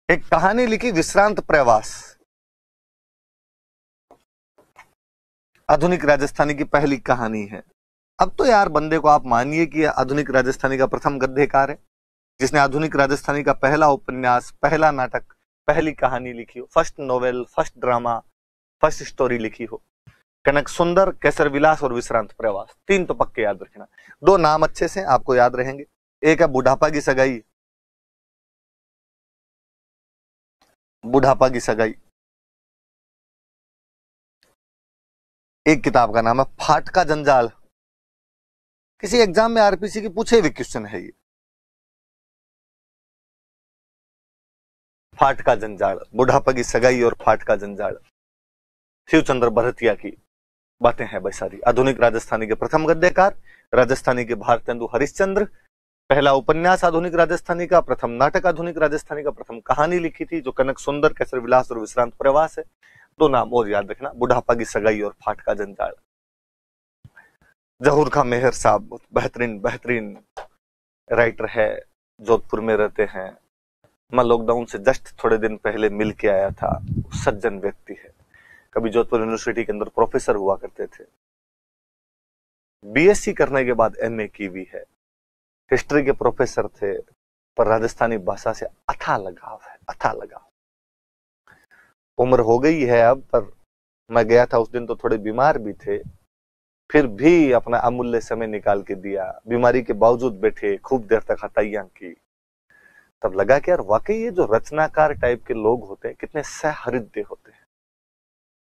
एक कहानी लिखी विश्रांत प्रवास, आधुनिक राजस्थानी की पहली कहानी है। अब तो यार बंदे को आप मानिए कि आधुनिक राजस्थानी का प्रथम गद्यकार है, जिसने आधुनिक राजस्थानी का पहला उपन्यास, पहला नाटक, पहली कहानी लिखी हो, first novel, first drama, first story लिखी हो। कनक सुंदर, कैसर विलास और विश्रांत प्रवास, तीन तो पक्के याद रखना। दो नाम अच्छे से आपको याद रहेंगे। एक है बुढ़ापा की सगाई, बुढ़ापा की सगाई। एक किताब का नाम है फाट का जंजाल। किसी एग्जाम में आरपीसी की पूछे हुए क्वेश्चन है ये। फाट का जंजाल, बुढ़ापा की सगाई और फाट का जंजाल, शिवचंद्र भरतिया की बातें हैं भाई सारी। आधुनिक राजस्थानी के प्रथम गद्यकार, राजस्थानी के भारतेंदु हरिश्चंद्र, पहला उपन्यास आधुनिक राजस्थानी का, प्रथम नाटक आधुनिक राजस्थानी का, प्रथम कहानी लिखी थी जो कनक सुंदर, कैसर विलास और विश्रांत प्रवास है। दो नाम और याद रखना, बुढ़ापा की सगाई और फाट का जंजाल। जहूर खां मेहर साहब बेहतरीन बेहतरीन राइटर है, जोधपुर में रहते हैं। मैं लॉकडाउन से जस्ट थोड़े दिन पहले मिल के आया था। सज्जन व्यक्ति है, कभी जोधपुर यूनिवर्सिटी के अंदर प्रोफेसर हुआ करते थे, बीएससी करने के बाद एमए की भी है, हिस्ट्री के प्रोफेसर थे, पर राजस्थानी भाषा से अथाह लगाव है, अथाह लगाव। उम्र हो गई है अब, पर मैं गया था उस दिन तो थोड़े बीमार भी थे, फिर भी अपना अमूल्य समय निकाल के दिया। बीमारी के बावजूद बैठे, खूब देर तक हताइयां की। तब लगा कि यार वाकई ये जो रचनाकार टाइप के लोग होते हैं कितने सहृदय होते हैं,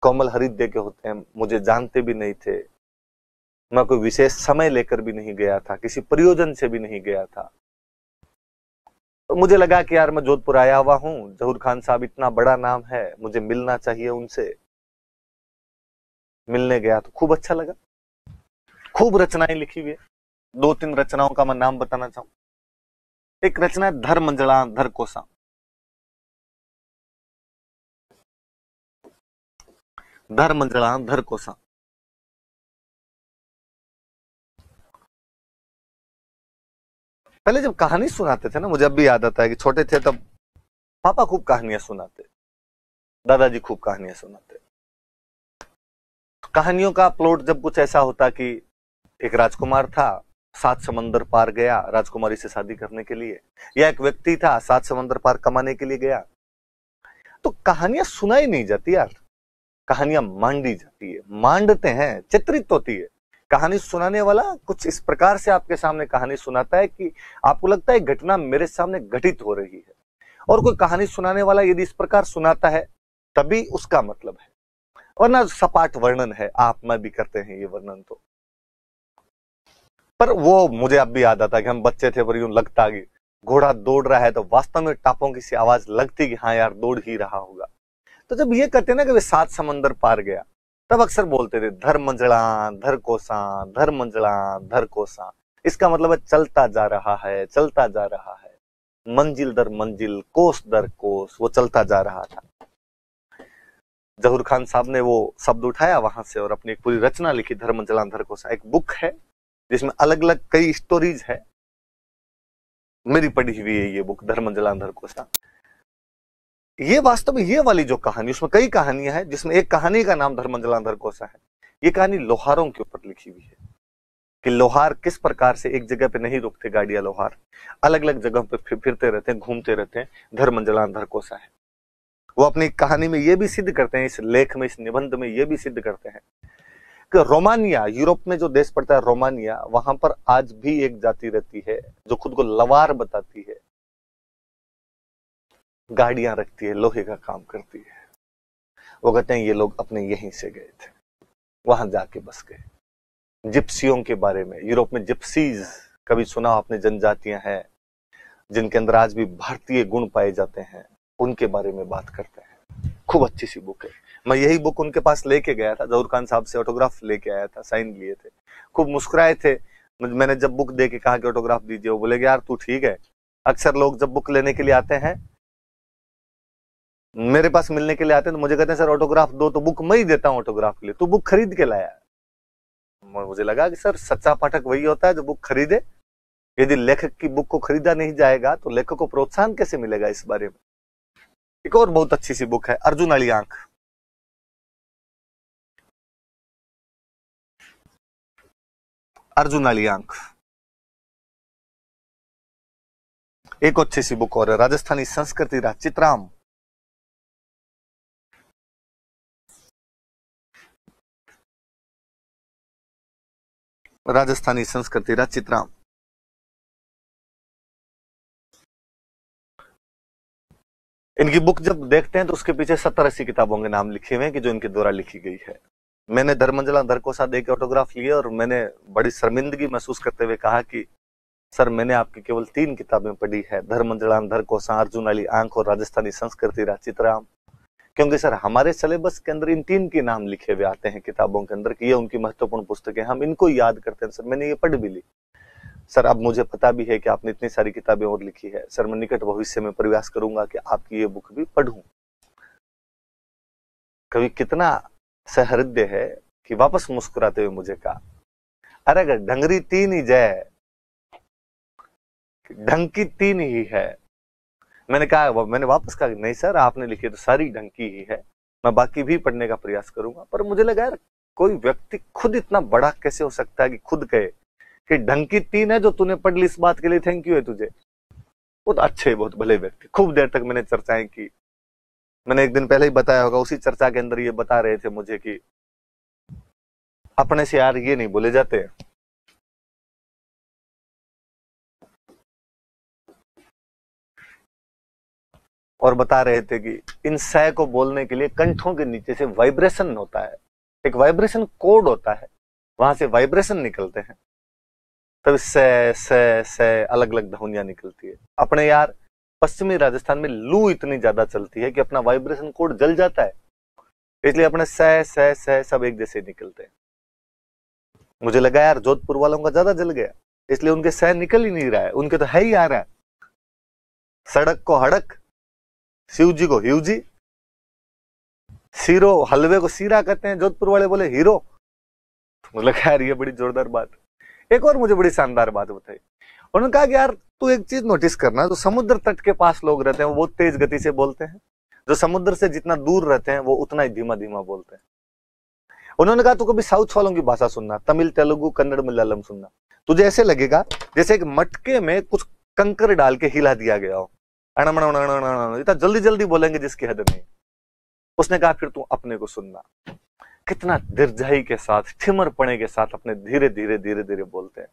कोमल हृदय के होते हैं। मुझे जानते भी नहीं थे, मैं कोई विशेष समय लेकर भी नहीं गया था, किसी प्रयोजन से भी नहीं गया था। तो मुझे लगा कि यार मैं जोधपुर आया हुआ हूं, जहूर खान साहब इतना बड़ा नाम है, मुझे मिलना चाहिए उनसे। मिलने गया तो खूब अच्छा लगा। खूब रचनाएं लिखी हुई है। दो तीन रचनाओं का मैं नाम बताना चाहूं। एक रचना है धर मंजला धर कोसा। धर मंजला धर कोसा, पहले जब कहानी सुनाते थे ना, मुझे अब भी याद आता है कि छोटे थे तब पापा खूब कहानियां सुनाते, दादाजी खूब कहानियां सुनाते। कहानियों का प्लॉट जब कुछ ऐसा होता कि एक राजकुमार था, 7 समंदर पार गया राजकुमारी से शादी करने के लिए, या एक व्यक्ति था 7 समंदर पार कमाने के लिए गया, तो कहानियां सुनाई नहीं जाती यार, कहानियां मांडी जाती है, मांडते हैं, चित्रित होती है। कहानी सुनाने वाला कुछ इस प्रकार से आपके सामने कहानी सुनाता है कि आपको लगता है घटना मेरे सामने घटित हो रही है। और कोई कहानी सुनाने वाला यदि इस प्रकार सुनाता है तभी उसका मतलब है, वरना सपाट वर्णन है, आप मैं भी करते हैं ये वर्णन तो। पर वो मुझे अब भी याद आता है कि हम बच्चे थे पर यूं लगता कि घोड़ा दौड़ रहा है तो वास्तव में टापों की सी आवाज लगती कि हाँ यार दौड़ ही रहा होगा। तो जब ये कहते ना कि वे 7 समंदर पार गया, तब अक्सर बोलते थे धर मंजला धर कोसा, धर मंजला धर कोसा। इसका मतलब है चलता जा रहा है, चलता जा रहा है, मंजिल दर मंजिल, कोस दर कोस, वो चलता जा रहा था। जहूर खान साहब ने वो शब्द उठाया वहां से और अपनी एक पूरी रचना लिखी, धर मंजला धर कोसा। एक बुक है जिसमें अलग अलग कई स्टोरीज है, मेरी पढ़ी हुई है ये बुक, धर मंजला धर कोसा। ये वास्तव में ये वाली जो कहानी, उसमें कई कहानियां हैं जिसमें एक कहानी का नाम धर मंजला धर कोसा है। ये कहानी लोहारों के ऊपर लिखी हुई है कि लोहार किस प्रकार से एक जगह पे नहीं रुकते, गाड़ियां लोहार अलग अलग जगह पे फिरते रहते हैं, घूमते रहते हैं, धर मंजला धर कोसा है। वो अपनी कहानी में ये भी सिद्ध करते हैं, इस लेख में, इस निबंध में ये भी सिद्ध करते हैं कि रोमानिया, यूरोप में जो देश पड़ता है रोमानिया, वहां पर आज भी एक जाति रहती है जो खुद को लवार बताती है, गाड़ियां रखती है, लोहे का काम करती है। वो कहते हैं ये लोग अपने यहीं से गए थे, वहां जाके बस गए। जिप्सियों के बारे में, यूरोप में जिप्सीज कभी सुना आपने, जनजातियां हैं जिनके अंदर आज भी भारतीय गुण पाए जाते हैं, उनके बारे में बात करते हैं। खूब अच्छी सी बुक है। मैं यही बुक उनके पास लेके गया था, जहूर खान साहब से ऑटोग्राफ लेके आया था, साइन लिए थे, खूब मुस्कुराए थे। मैंने जब बुक दे के कहा कि ऑटोग्राफ दीजिए, वो बोले यार तू ठीक है। अक्सर लोग जब बुक लेने के लिए आते हैं, मेरे पास मिलने के लिए आते हैं, तो मुझे कहते हैं सर ऑटोग्राफ दो, तो बुक मैं ही देता हूं ऑटोग्राफ के लिए, तू बुक खरीद के लाया। मुझे लगा कि सर सच्चा पाठक वही होता है जो बुक खरीदे। यदि लेखक की बुक को खरीदा नहीं जाएगा तो लेखक को प्रोत्साहन कैसे मिलेगा इस बारे में। एक और बहुत अच्छी सी बुक है, अर्जुन वाली आंख। अर्जुन वाली आंख एक अच्छी सी बुक और है, राजस्थानी संस्कृति रा चित्राम। राजस्थानी संस्कृति रा चित्राम। इनकी बुक जब देखते हैं तो उसके पीछे 70-80 किताबों के नाम लिखे हुए हैं कि जो इनके द्वारा लिखी गई है। मैंने धर मंजला धर कोसा दे के ऑटोग्राफ लिए और मैंने बड़ी शर्मिंदगी महसूस करते हुए कहा कि सर मैंने आपकी केवल 3 किताबें पढ़ी है, धर मंजला धर कोसा, अर्जुन वाली आंख और राजस्थानी संस्कृति रा चित्राम। क्योंकि सर हमारे सिलेबस के अंदर इन 3 के नाम लिखे हुए आते हैं किताबों के अंदर कि ये उनकी महत्वपूर्ण पुस्तकें, हम इनको याद करते हैं। सर मैंने ये पढ़ भी ली। सर अब मुझे पता भी है कि आपने इतनी सारी किताबें और लिखी है, सर मैं निकट भविष्य में प्रयास करूंगा कि आपकी ये बुक भी पढ़ूं। कवि कितना सहृदय है कि वापस मुस्कुराते हुए मुझे कहा, अरे अगर ढंगरी 3 ही जय, ढंग की 3 ही है। मैंने वापस कहा नहीं सर आपने लिखी तो सारी ढंग की ही है, मैं बाकी भी पढ़ने का प्रयास करूंगा। पर मुझे लगा यार कोई व्यक्ति खुद इतना बड़ा कैसे हो सकता है कि खुद कहे कि ढंग की 3 है जो तूने पढ़ ली, इस बात के लिए थैंक यू है तुझे। बहुत अच्छे, बहुत भले व्यक्ति। खूब देर तक मैंने चर्चाएं की। मैंने एक दिन पहले ही बताया होगा, उसी चर्चा के अंदर ये बता रहे थे मुझे कि अपने से यार ये नहीं बोले जाते। और बता रहे थे कि इन सह को बोलने के लिए कंठों के नीचे से वाइब्रेशन होता है, एक वाइब्रेशन कोड होता है, वहां से वाइब्रेशन निकलते हैं, तब से अलग अलग ध्वनियां निकलती है। अपने यार पश्चिमी राजस्थान में लू इतनी ज्यादा चलती है कि अपना वाइब्रेशन कोड जल जाता है, इसलिए अपने से सब एक जैसे निकलते हैं। मुझे लगा यार जोधपुर वालों का ज्यादा जल गया, इसलिए उनके सह निकल ही नहीं रहा है, उनके तो है ही आ रहा है। सड़क को हड़क, शिव जी को हिव जी, सीरो हलवे को सीरा कहते हैं, जोधपुर वाले बोले हीरो। मुझे लगा यार ये बड़ी जोरदार बात। एक और मुझे बड़ी शानदार बात बताई, उन्होंने कहा कि यार तू एक चीज नोटिस करना, जो समुद्र तट के पास लोग रहते हैं वो बहुत तेज गति से बोलते हैं, जो समुद्र से जितना दूर रहते हैं वो उतना ही धीमा धीमा बोलते हैं। उन्होंने कहा तू कभी साउथ वालों की भाषा सुनना, तमिल, तेलुगु, कन्नड़, मलयालम सुनना, तुझे ऐसे लगेगा जैसे एक मटके में कुछ कंकर डाल के हिला दिया गया हो, इतना जल्दी जल्दी बोलेंगे जिसकी हद नहीं। उसने कहा फिर तू अपने को सुनना, कितना दीर्घाई के साथ, ठिमरपणे के साथ अपने धीरे धीरे धीरे धीरे बोलते हैं।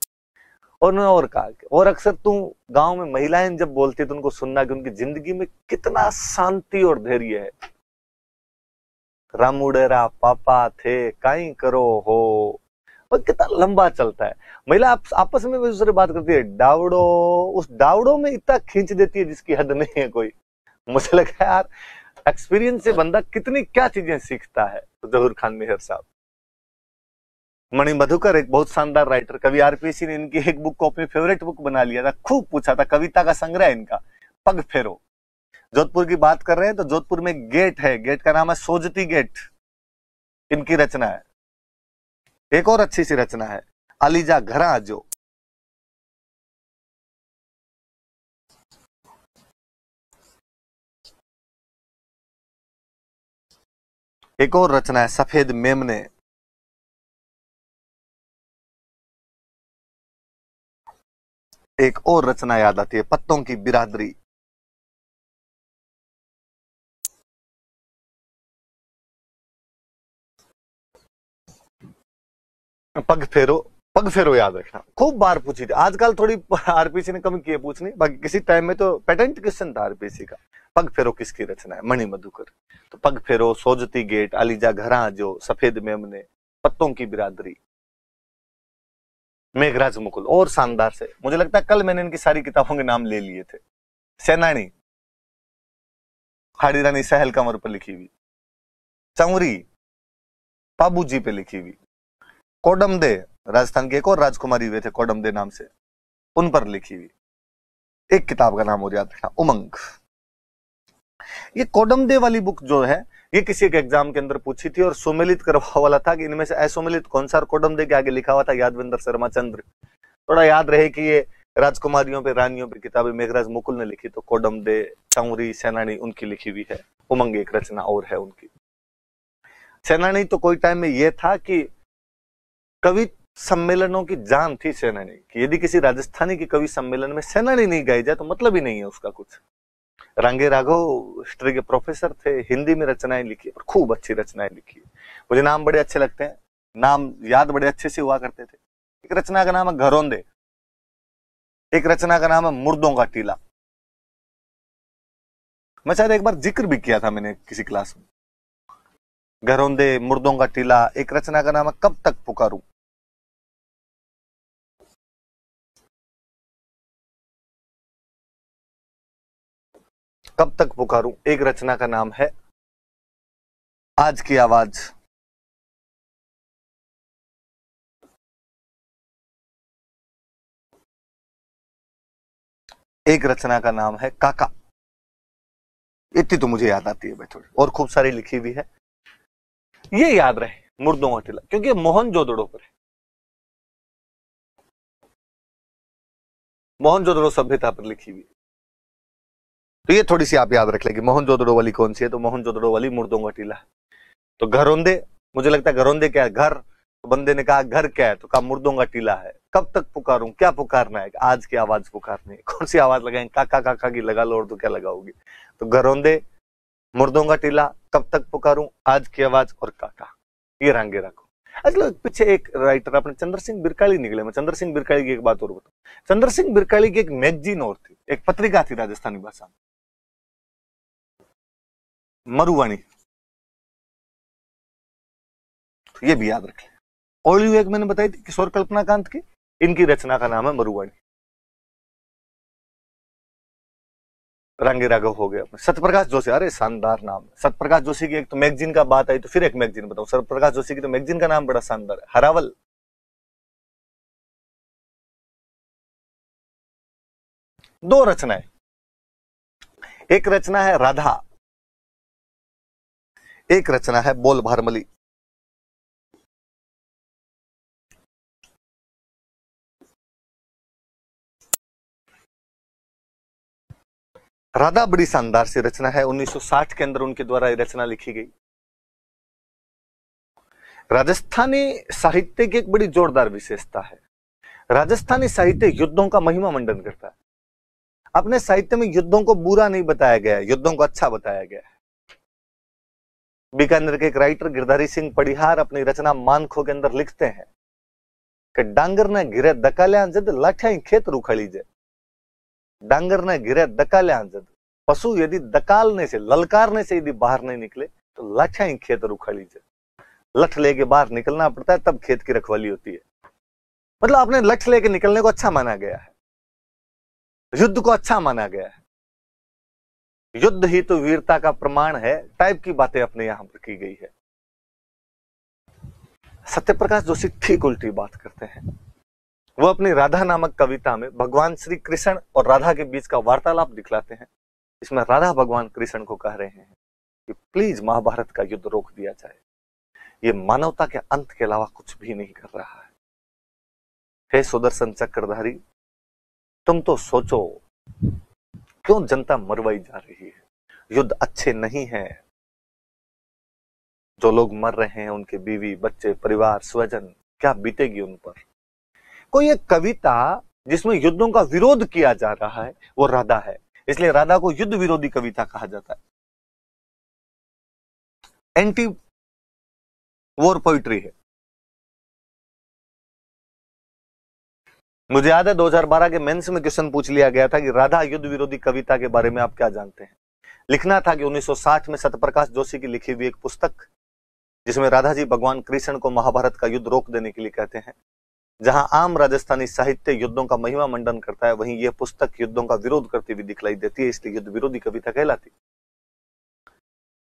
और उन्होंने और कहा और अक्सर तू गांव में महिलाएं जब बोलती तो उनको सुनना कि उनकी जिंदगी में कितना शांति और धैर्य है। रामुडेरा पापा थे काई करो हो, और कितना लंबा चलता है। महिला आपस में दूसरे बात करती है, डावड़ो, उस डावड़ो में इतना खींच देती है जिसकी हद नहीं है कोई। मुझे लगा यार एक्सपीरियंस से बंदा कितनी क्या चीजें सीखता है। तो जहूर खान मेहर साहब, मणि मधुकर एक बहुत शानदार राइटर, कवि आरपीसी ने इनकी एक बुक को अपनी फेवरेट बुक बना लिया था, खूब पूछा था, कविता का संग्रह है इनका, पग फेरो। जोधपुर की बात कर रहे हैं तो जोधपुर में गेट है, गेट का नाम है सोजती गेट, इनकी रचना है। एक और अच्छी सी रचना है, अलीजा घरा जो, एक और रचना है सफेद मेमने, एक और रचना याद आती है पत्तों की बिरादरी। पग फेरो, पग फेरो याद रखना, खूब बार पूछी थी। आजकल थोड़ी आरपीसी ने कम किए पूछनी, बाकी किसी टाइम में तो पेटेंट क्वेश्चन था आरपीसी का। पग फेरो किसकी रचना है? मणि मधुकर। तो पग फेरो, सोजती गेट, अलीजा घरा जो, सफेद मेमने, पत्तों की बिरादरी, मेघराज मुकुल। और शानदार से, मुझे लगता है कल मैंने इनकी सारी किताबों के नाम ले लिए थे। सेनानी, खाड़ी रानी सहल कंवर पर लिखी हुई। चंवरी, पाबूजी पे लिखी हुई। कोडमदे, राजस्थान के एक और राजकुमारी हुए थे कोडमदे नाम से, उन पर लिखी हुई। एक किताब का नाम और याद रखना, उमंग। ये कोडमदे वाली बुक जो है, ये किसी एक एग्जाम के अंदर पूछी थी और सुमेलित करवा वाला था कि इनमें से असुमेलित कौन सा, और कोडमदे के आगे लिखा हुआ था यादविंदर शर्मा चंद्र। थोड़ा याद रहे कि ये राजकुमारियों पे, रानियों पे किताबें मेघराज मुकुल ने लिखी, तो कोडमदे, चंवरी, सेनानी उनकी लिखी हुई है। उमंग एक रचना और है उनकी। सेनानी तो कोई टाइम में यह था कि कवि सम्मेलनों की जान थी सेनानी की। यदि किसी राजस्थानी के कवि सम्मेलन में सेनानी नहीं गाई जाए तो मतलब ही नहीं है उसका कुछ। रांगे राघव हिस्ट्री के प्रोफेसर थे, हिंदी में रचनाएं लिखी और खूब अच्छी रचनाएं लिखी। मुझे नाम बड़े अच्छे लगते हैं, नाम याद बड़े अच्छे से हुआ करते थे। एक रचना का नाम है घरोंदे, एक रचना का नाम है मुर्दों का टीला। मैं शायद एक बार जिक्र भी किया था मैंने किसी क्लास में। घरोंदे, मुर्दों का टीला। एक रचना का नाम है कब तक पुकारूं। कब तक पुकारूं। एक रचना का नाम है आज की आवाज। एक रचना का नाम है काका। इतनी तो मुझे याद आती है भाई, थोड़ी और खूब सारी लिखी हुई है। ये याद रहे, मुर्दों का टीला, क्योंकि मोहनजोदड़ो पर है। मोहनजोदड़ो सभ्यता पर लिखी हुई। तो ये थोड़ी सी आप याद रख लेंगे, मोहनजोदड़ो वाली कौन सी है, तो मोहनजोदड़ो वाली मुर्दों का टीला है। तो घरोंदे, मुझे लगता है घरोंदे क्या है, घर। तो बंदे ने कहा घर क्या है, तो कहा मुर्दों का टीला है। कब तक पुकारूं, क्या पुकारना है, आज की आवाज पुकारनी है। कौन सी आवाज लगाएंगे, काका काका की लगा लो, और तो क्या लगाओगे। तो घरोंदे, मुर्दों का टीला, कब तक पुकारूं, आज की आवाज और काका, ये रांगे रखो। अच्छा, पीछे एक राइटर अपने चंद्र सिंह बिरकाली निकले। मैं चंद्र सिंह बिरकाली की एक बात और बताऊं। चंद्र सिंह बिरकाली की एक मैगजीन और थी, एक पत्रिका थी राजस्थानी भाषा में, मरुवाणी। तो ये भी याद रख लें। ओलियो एक मैंने बताई थी किशोर कल्पनाकांत की, इनकी रचना का नाम है मरुवाणी। रांगे राघव हो गया। सत्यप्रकाश जोशी, अरे शानदार नाम। सत्यप्रकाश जोशी की एक तो मैगजीन का बात आई तो फिर एक मैगजीन बताऊं। सत्यप्रकाश जोशी की तो मैगजीन का नाम बड़ा शानदार है, हरावल। दो रचनाएं, एक रचना है राधा, एक रचना है बोल भारमली। राधा बड़ी शानदार सी रचना है, 1960 के अंदर उनके द्वारा ये रचना लिखी गई। राजस्थानी साहित्य की एक बड़ी जोरदार विशेषता है, राजस्थानी साहित्य युद्धों का महिमा मंडन करता है। अपने साहित्य में युद्धों को बुरा नहीं बताया गया है, युद्धों को अच्छा बताया गया है। बीकानेर के एक राइटर गिरधारी सिंह पड़िहार अपनी रचना मानखो के अंदर लिखते हैं कि डांगर ने घिरे दकाल्या जद लाठियां खेत रुखड़ी जे। डांगर ने घिरे दकाल्या जद, पशु यदि दकालने से, ललकारने से यदि बाहर नहीं निकले तो लाठियां खेत रुखड़ी जे। लठ लेके बाहर निकलना पड़ता है, तब खेत की रखवाली होती है। मतलब आपने लठ लेके निकलने को अच्छा माना गया है, युद्ध को अच्छा माना गया है। युद्ध ही तो वीरता का प्रमाण है, टाइप की बातें अपने यहां पर की गई है। सत्यप्रकाश जोशी ठीक उल्टी बात करते हैं। वो अपनी राधा नामक कविता में भगवान श्री कृष्ण और राधा के बीच का वार्तालाप दिखलाते हैं। इसमें राधा भगवान कृष्ण को कह रहे हैं कि प्लीज महाभारत का युद्ध रोक दिया जाए, ये मानवता के अंत के अलावा कुछ भी नहीं कर रहा है। हे सुदर्शन चक्रधारी, तुम तो सोचो क्यों जनता मरवाई जा रही है। युद्ध अच्छे नहीं है, जो लोग मर रहे हैं उनके बीवी बच्चे परिवार स्वजन, क्या बीतेगी उन पर। कोई एक कविता जिसमें युद्धों का विरोध किया जा रहा है वो राधा है, इसलिए राधा को युद्ध विरोधी कविता कहा जाता है। एंटी वॉर पोइट्री है। मुझे याद है 2012 के मेंस में क्वेश्चन पूछ लिया गया था कि राधा युद्ध विरोधी कविता के बारे में आप क्या जानते हैं। लिखना था कि 1960 में सत्यप्रकाश जोशी की लिखी हुई एक पुस्तक जिसमें राधा जी भगवान कृष्ण को महाभारत का युद्ध रोक देने के लिए कहते हैं। जहां आम राजस्थानी साहित्य युद्धों का महिमा मंडन करता है, वहीं यह पुस्तक युद्धों का विरोध करती हुई दिखलाई देती है, इसलिए युद्ध विरोधी कविता कहलाती।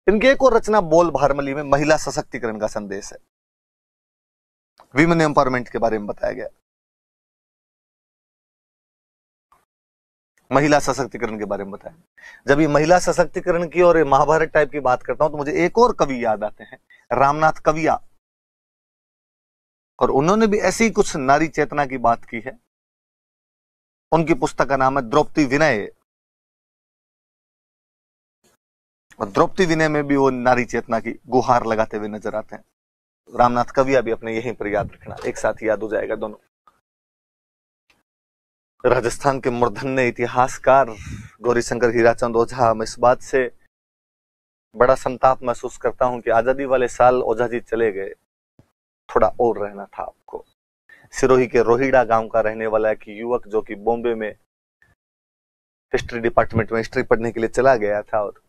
इनकी एक और रचना बोल भारमली में महिला सशक्तिकरण का संदेश है, विमेन एम्पावरमेंट के बारे में बताया गया। महिला सशक्तिकरण के बारे में बताया। जब ये महिला सशक्तिकरण की और महाभारत टाइप की बात करता हूं तो मुझे एक और कवि याद आते हैं, रामनाथ कविया, और उन्होंने भी ऐसी कुछ नारी चेतना की बात की है। उनकी पुस्तक का नाम है द्रौपदी विनय, और द्रौपदी विनय में भी वो नारी चेतना की गुहार लगाते हुए नजर आते हैं। रामनाथ कविया भी अपने यहीं पर याद रखना, एक साथ याद हो जाएगा दोनों। राजस्थान के मूर्धन्य इतिहासकार गौरीशंकर हीराचंद ओझा, मैं इस बात से बड़ा संताप महसूस करता हूं कि आजादी वाले साल ओझा जी चले गए, थोड़ा और रहना था आपको। सिरोही के रोहिड़ा गांव का रहने वाला एक युवक जो कि बॉम्बे में हिस्ट्री डिपार्टमेंट में हिस्ट्री पढ़ने के लिए चला गया था, और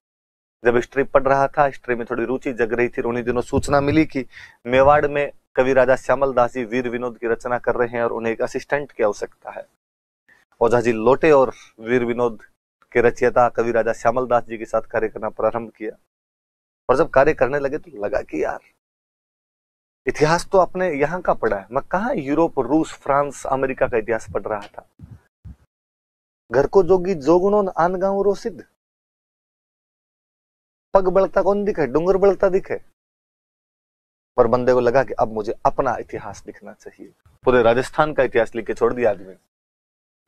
जब हिस्ट्री पढ़ रहा था, हिस्ट्री में थोड़ी रुचि जग रही थी, उन्हीं दिनों सूचना मिली कि मेवाड़ में कवि राजा श्यामल दास जी वीर विनोद की रचना कर रहे हैं और उन्हें एक असिस्टेंट की आवश्यकता है। ओझा जी लौटे और वीर विनोद के रचयिता कवि राजा श्यामल दास जी के साथ कार्य करना प्रारंभ किया। और जब कार्य करने लगे तो लगा कि यार इतिहास तो आपने यहाँ का पढ़ा है, मैं कहाँ यूरोप रूस फ्रांस अमेरिका का इतिहास पढ़ रहा था। घर को जोगी जोगुणों आन गांव रो सिद्ध, पग बढ़ता कौन दिखे, डूंगर बढ़ता दिखे। पर बंदे को लगा कि अब मुझे अपना इतिहास लिखना चाहिए। पूरे राजस्थान का इतिहास लिख के छोड़ दिया आदमी।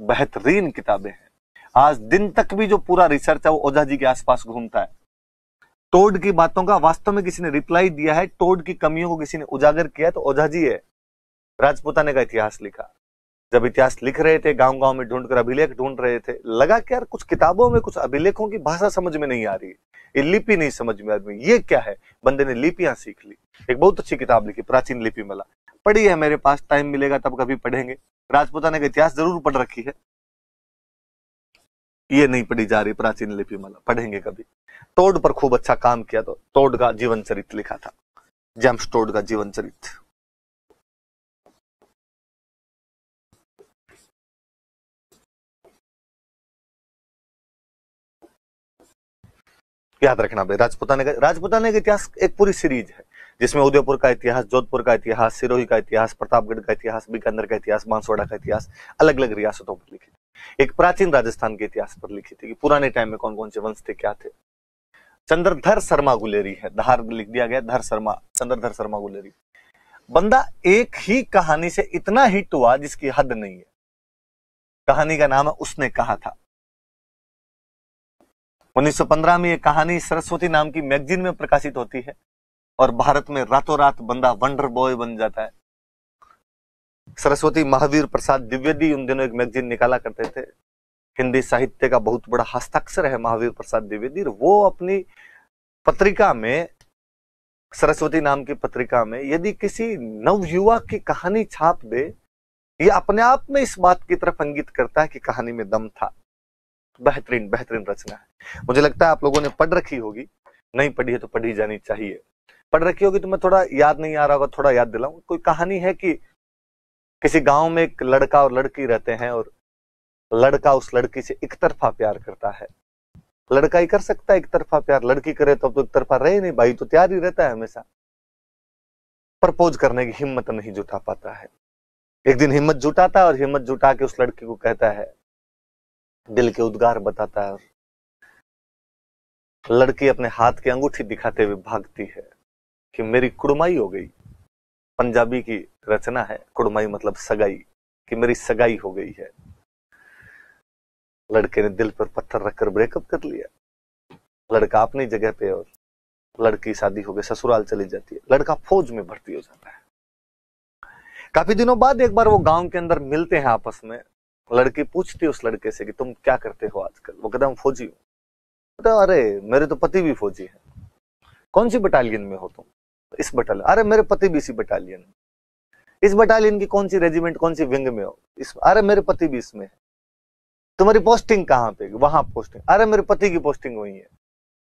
बेहतरीन किताबें हैं, आज दिन तक भी जो पूरा रिसर्च है वो ओझा जी के आसपास घूमता है। टोड की बातों का वास्तव में किसी ने रिप्लाई दिया है, टोड की कमियों को किसी ने उजागर किया तो ओझा जी है। राजपूताने का इतिहास लिखा, जब इतिहास लिख रहे थे गांव गांव में ढूंढकर अभिलेख ढूंढ रहे थे, लगा कि यार कुछ किताबों में कुछ अभिलेखों की भाषा समझ में नहीं आ रही, ये लिपि नहीं समझ में आ रही, ये क्या है। बंदे ने लिपियां सीख ली, एक बहुत अच्छी किताब लिखी प्राचीन लिपि माला, पढ़ी है मेरे पास, टाइम मिलेगा तब कभी पढ़ेंगे। राजपूताने का इतिहास जरूर पढ़ रखी है, ये नहीं पढ़ी जा रही प्राचीन लिपि माला, पढ़ेंगे कभी। टोड पर खूब अच्छा काम किया, तो टोड का जीवन चरित्र लिखा था, जेम्स टोड का जीवन चरित्र। याद रखना भाई, राजपूताने का इतिहास एक पूरी सीरीज है जिसमें उदयपुर का इतिहास, जोधपुर का इतिहास, सिरोही का इतिहास, प्रतापगढ़ का इतिहास, बीकानेर का इतिहास, बांसवाड़ा का इतिहास, अलग अलग रियासतों पर लिखी थी। एक प्राचीन राजस्थान के इतिहास पर लिखी थी कि पुराने टाइम में कौन कौन से वंश थे, क्या थे। चंद्रधर शर्मा गुलेरी है, धार लिख दिया गया, धर शर्मा, चंद्रधर शर्मा गुलेरी। बंदा एक ही कहानी से इतना हिट हुआ जिसकी हद नहीं है। कहानी का नाम है उसने कहा था। 1915 में ये कहानी सरस्वती नाम की मैगजीन में प्रकाशित होती है और भारत में रातों रात बंदा वंडर बॉय बन जाता है। सरस्वती महावीर प्रसाद द्विवेदी उन दिनों एक मैगजीन निकाला करते थे। हिंदी साहित्य का बहुत बड़ा हस्ताक्षर है महावीर प्रसाद द्विवेदी। वो अपनी पत्रिका में, सरस्वती नाम की पत्रिका में, यदि किसी नवयुवा की कहानी छाप दे, ये अपने आप में इस बात की तरफ इंगित करता है कि कहानी में दम था। बेहतरीन बेहतरीन रचना है। मुझे लगता है आप लोगों ने पढ़ रखी होगी, नहीं पढ़ी है तो पढ़ी जानी चाहिए। पढ़ रखी होगी तो मैं थोड़ा याद नहीं आ रहा होगा, थोड़ा याद दिलाऊं। कोई कहानी है कि किसी गांव में एक लड़का और लड़की रहते हैं और लड़का उस लड़की से एक तरफा प्यार करता है। लड़का ही कर सकता है एक तरफा प्यार, लड़की करे तो एक तरफा रहे नहीं, भाई तो तैयार ही रहता है हमेशा। प्रपोज करने की हिम्मत नहीं जुटा पाता है। एक दिन हिम्मत जुटाता है और हिम्मत जुटा के उस लड़की को कहता है, दिल के उद्गार बताता है, और लड़की अपने हाथ की अंगूठी दिखाते हुए भागती है कि मेरी कुड़माई हो गई। पंजाबी की रचना है, कुड़माई मतलब सगाई, कि मेरी सगाई हो गई है। लड़के ने दिल पर पत्थर रखकर ब्रेकअप कर लिया। लड़का अपनी जगह पे और लड़की शादी हो गई, ससुराल चली जाती है। लड़का फौज में भर्ती हो जाता है। काफी दिनों बाद एक बार वो गांव के अंदर मिलते हैं आपस में। लड़की पूछती है उस लड़के से कि तुम क्या करते हो आजकल? वो कहता, मैं फौजी हूँ। तो अरे मेरे तो पति भी फौजी है। कौन सी बटालियन में हो तुम? इस बटालियन। अरे मेरे पति भी इसी बटालियन। इस बटालियन की कौन सी रेजिमेंट, कौन सी विंग में हो? अरे मेरे पति भी इसमें है। तुम्हारी पोस्टिंग कहाँ पे? वहां पोस्टिंग। अरे मेरे पति की पोस्टिंग वही है।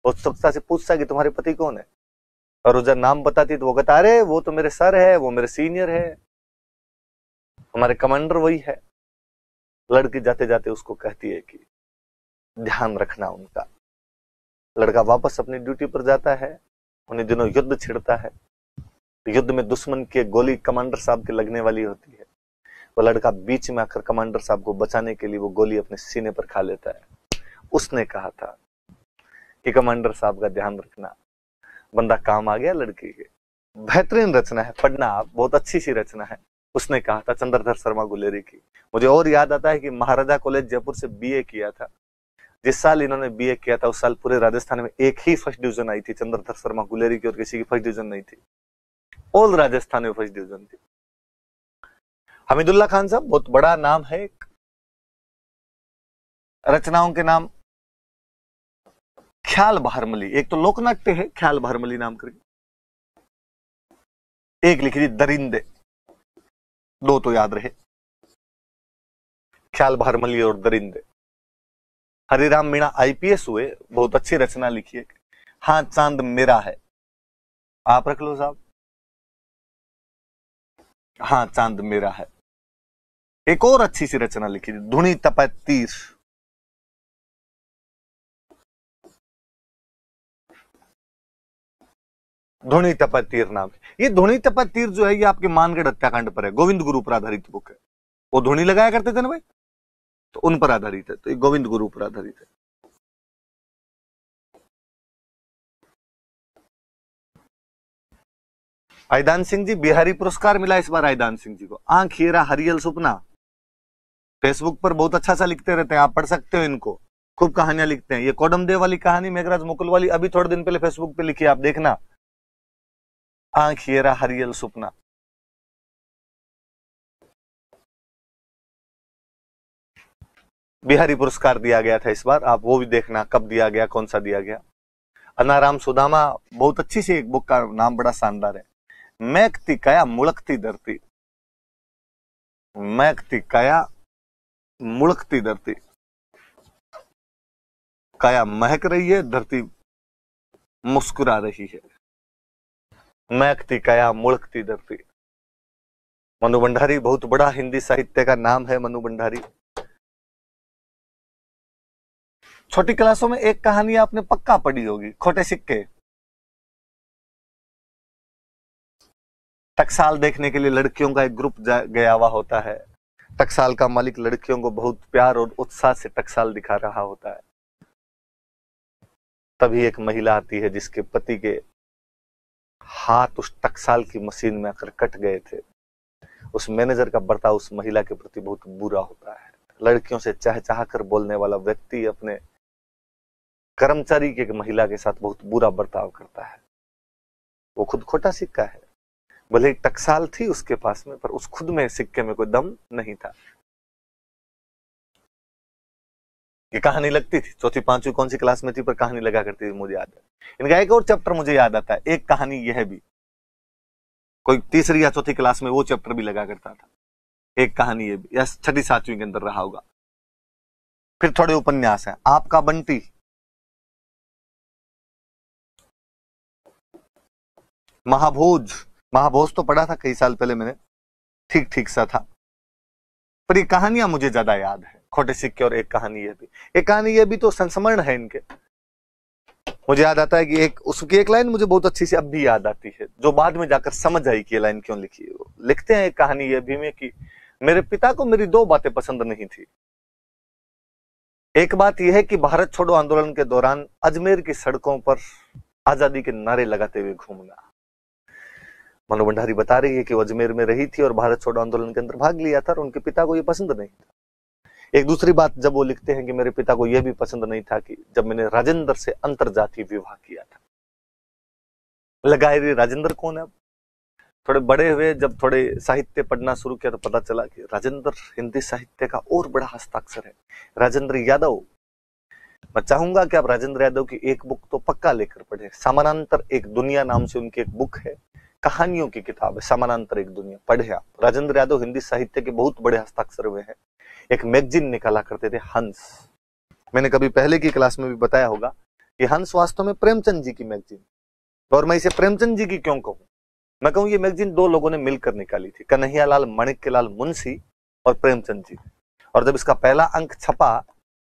उत्सुकता से पूछता कि तुम्हारे पति कौन है, और वो जब नाम बताती तो वो कहता, अरे वो तो मेरे सर है, वो मेरे सीनियर है, हमारे कमांडर वही है। लड़की जाते जाते उसको कहती है कि ध्यान रखना उनका। लड़का वापस अपनी ड्यूटी पर जाता है। उन्हीं दिनों युद्ध छिड़ता है। युद्ध में दुश्मन की गोली कमांडर साहब के लगने वाली होती है। वो लड़का बीच में आकर कमांडर साहब को बचाने के लिए वो गोली अपने सीने पर खा लेता है। उसने कहा था कि कमांडर साहब का ध्यान रखना। बंदा काम आ गया लड़की के। बेहतरीन रचना है, पढ़ना आप, बहुत अच्छी सी रचना है। उसने कहा था, चंद्रधर शर्मा गुलेरी की। मुझे और याद आता है कि महाराजा कॉलेज जयपुर से बीए किया था। जिस साल इन्होंने बीए किया था उस साल पूरे राजस्थान में एक ही फर्स्ट डिवीजन आई थी, चंद्रधर शर्मा गुलेरी की, और किसी की फर्स्ट डिवीजन नहीं थी। ऑल राजस्थान में फर्स्ट डिवीजन थी। हमीदुल्लाह खान साहब बहुत बड़ा नाम है। एक रचनाओं के नाम ख्याल बहारमली, एक तो लोकनाट्य है ख्याल बहारमली नाम करके, एक लिखी थी दरिंदे। दो तो याद रहे, ख्याल बहारमली और दरिंदे। हरिराम मीणा आईपीएस हुए, बहुत अच्छी रचना लिखी है, हाँ चांद मेरा है। आप रख लो साहब, हाँ चांद मेरा है। एक और अच्छी सी रचना लिखी थी, धुनी तपै तीर। धुनी तपै तीर नाम है। ये धुनी तपै तीर जो है ये आपके मानगढ़ हत्याकांड पर है, गोविंद गुरु पर आधारित बुक है। वो धुनी लगाया करते थे ना भाई, तो उन पर आधारित है। तो ये गोविंद गुरु पर आधारित है। आइदान सिंह जी, बिहारी पुरस्कार मिला इस बार आइदान सिंह जी को। आंख हेरा हरियल सुपना, फेसबुक पर बहुत अच्छा सा लिखते रहते हैं, आप पढ़ सकते हो इनको। खूब कहानियां लिखते हैं। ये कोडमदेव वाली कहानी मेघराज मुकुल वाली अभी थोड़े दिन पहले फेसबुक पे लिखी, आप देखना, आंख हेरा हरियल सुपना। बिहारी पुरस्कार दिया गया था इस बार, आप वो भी देखना कब दिया गया, कौन सा दिया गया। अनाराम सुदामा, बहुत अच्छी सी एक बुक का नाम बड़ा शानदार है, महकती काया मुड़कती धरती। महकती काया मुड़कती धरती, काया महक रही है, धरती मुस्कुरा रही है। महकती काया मुड़कती धरती। मनु भंडारी, बहुत बड़ा हिंदी साहित्य का नाम है मनु भंडारी। छोटी क्लासों में एक कहानी आपने पक्का पढ़ी होगी, खोटे सिक्के। टकसाल देखने के लिए लड़कियों का एक ग्रुप गया हुआ होता है। टकसाल का मालिक लड़कियों को बहुत प्यार और उत्साह से टकसाल दिखा रहा होता है। तभी एक महिला आती है जिसके पति के हाथ उस टकसाल की मशीन में आकर कट गए थे। उस मैनेजर का बर्ताव उस महिला के प्रति बहुत बुरा होता है। लड़कियों से चाह चाह कर बोलने वाला व्यक्ति अपने कर्मचारी की एक महिला के साथ बहुत बुरा बर्ताव करता है। वो खुद खोटा सिक्का है, भले ही टकसाल थी उसके पास में, पर उस खुद में सिक्के में कोई दम नहीं था। ये कहानी लगती थी, चौथी पांचवी कौन सी क्लास में थी, पर कहानी लगा करती थी, मुझे याद है। इनका एक और चैप्टर मुझे याद आता है, एक कहानी यह भी, कोई तीसरी या चौथी क्लास में वो चैप्टर भी लगा करता था, एक कहानी ये भी, या छठी सातवीं के अंदर रहा होगा। फिर थोड़े उपन्यास हैं, आपका बंटी, महाभोज। महाभोज तो पढ़ा था कई साल पहले मैंने, ठीक ठीक सा था, पर ये कहानियां मुझे ज्यादा याद है, खोटे सिक्के और एक कहानी ये भी। एक कहानी ये भी तो संस्मरण है इनके। मुझे याद आता है कि एक उसकी एक लाइन मुझे बहुत अच्छी से अब भी याद आती है, जो बाद में जाकर समझ आई कि ये लाइन क्यों लिखी है। वो लिखते हैं एक कहानी ये भी में कि मेरे पिता को मेरी दो बातें पसंद नहीं थी। एक बात यह है कि भारत छोड़ो आंदोलन के दौरान अजमेर की सड़कों पर आजादी के नारे लगाते हुए घूमना। मनु भंडारी बता रही है कि वो अजमेर में रही थी और भारत छोड़ो आंदोलन के अंदर भाग लिया था, और उनके पिता को ये पसंद नहीं था। एक दूसरी बात जब वो लिखते हैं कि मेरे पिता को यह भी पसंद नहीं था कि जब मैंने राजेंद्र से अंतरजातीय विवाह किया था। लगाए राजेंद्र कौन है? अब थोड़े बड़े हुए, जब थोड़े साहित्य पढ़ना शुरू किया तो पता चला कि राजेंद्र हिंदी साहित्य का और बड़ा हस्ताक्षर है, राजेंद्र यादव। मैं चाहूंगा कि आप राजेंद्र यादव की एक बुक तो पक्का लेकर पढ़े। समानांतर एक दुनिया नाम से उनकी एक बुक है, कहानियों की किताब है, समानांतर एक दुनिया, पढ़े आप। राजेंद्र यादव हिंदी साहित्य के बहुत बड़े हस्ताक्षर हुए हैं। एक मैगजीन निकाला करते थे, हंस। मैंने कभी पहले की क्लास में भी बताया होगा कि हंस वास्तव में प्रेमचंद जी की मैगजीन, और मैं इसे प्रेमचंद जी की क्यों कहूं? मैं कहूं ये मैगजीन दो लोगों ने मिलकर निकाली थी, कन्हैयालाल माणिक्यलाल मुंशी और प्रेमचंद जी। और जब इसका पहला अंक छपा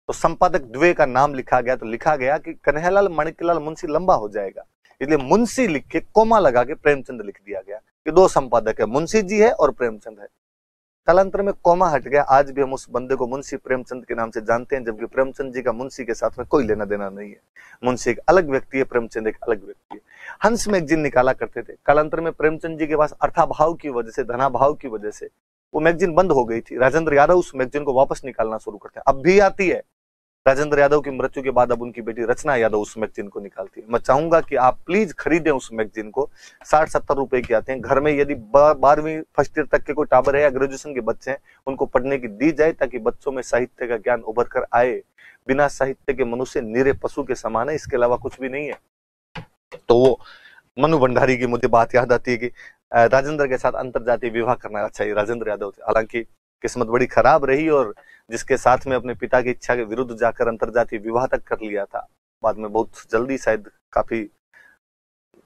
तो संपादक द्वे का नाम लिखा गया, तो लिखा गया कि कन्हैयालाल माणिक्यलाल मुंशी लंबा हो जाएगा, इसलिए मुंशी लिख के कोमा लगा के प्रेमचंद लिख दिया गया कि दो संपादक है, मुंशी जी है और प्रेमचंद है। कालांतर में कोमा हट गया, आज भी हम उस बंदे को मुंशी प्रेमचंद के नाम से जानते हैं, जबकि प्रेमचंद जी का मुंशी के साथ में कोई लेना देना नहीं है। मुंशी एक अलग व्यक्ति है, प्रेमचंद एक अलग व्यक्ति है। हंस मैगजीन निकाला करते थे। कालांतर में प्रेमचंद जी के पास अर्थाभाव की वजह से, धनाभाव की वजह से वो मैगजीन बंद हो गई थी। राजेंद्र यादव उस मैगजीन को वापस निकालना शुरू करते हैं, अब भी आती है। राजेंद्र यादव की मृत्यु के बाद अब उनकी बेटी रचना यादव उस मैगजीन को निकालती है। मैं चाहूंगा कि आप प्लीज खरीदें उस मैगजीन को, 60-70 रुपए की आते हैं। घर में यदि 12वीं फर्स्ट ईयर तक के कोई टाबर है या ग्रेजुएशन के बच्चे हैं, उनको पढ़ने की दी जाए, ताकि बच्चों में साहित्य का ज्ञान उभर कर आए। बिना साहित्य के मनुष्य निरे पशु के समान है, इसके अलावा कुछ भी नहीं है। तो वो मनु भंडारी की मुझे बात याद आती है कि राजेंद्र के साथ अंतरजातीय विवाह करना। अच्छा, ये राजेंद्र यादव थे, हालांकि किस्मत बड़ी खराब रही, और जिसके साथ में अपने पिता की इच्छा के विरुद्ध जाकर अंतरजातीय विवाह तक कर लिया था, बाद में बहुत जल्दी, शायद काफी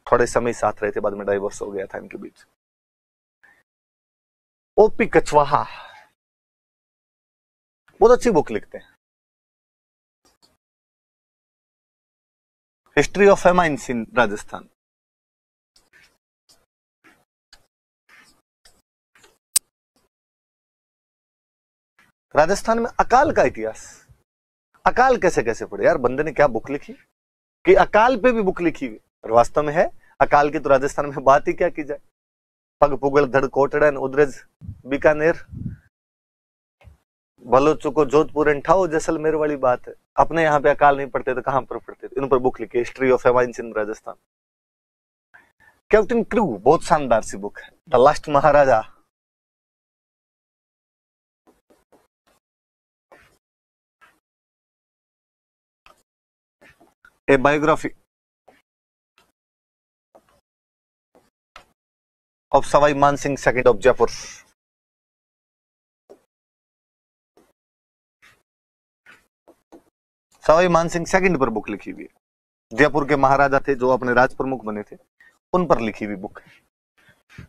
थोड़े समय साथ रहे थे, बाद में डाइवोर्स हो गया था इनके बीच। ओपी कछवाहा बहुत अच्छी बुक लिखते हैं, history of famines in Rajasthan. Rajasthan में अकाल का इतिहास, अकाल कैसे कैसे पड़े यार, बंदे ने क्या बुक लिखी कि अकाल पे भी बुक लिखी हुई, और वास्तव में है अकाल की तो राजस्थान में बात ही क्या की जाए। पग पुगल धड़ कोटड़न उद्रज बीकानेर भलो चुको जोधपुर एंठाओ जैसलमेर वाली बात है। अपने यहाँ पे अकाल नहीं पड़ते तो कहां पर पड़ते थे? इन पर बुक लिखी, history of famines in Rajasthan. Captain Crew बहुत शानदार सी बुक है। The last Maharaja, a biography of Sawai Mansingh second of Jaipur. Sawai Mansingh second पर बुक लिखी हुई है। जयपुर के महाराजा थे जो अपने राज प्रमुख बने थे, उन पर लिखी हुई बुक है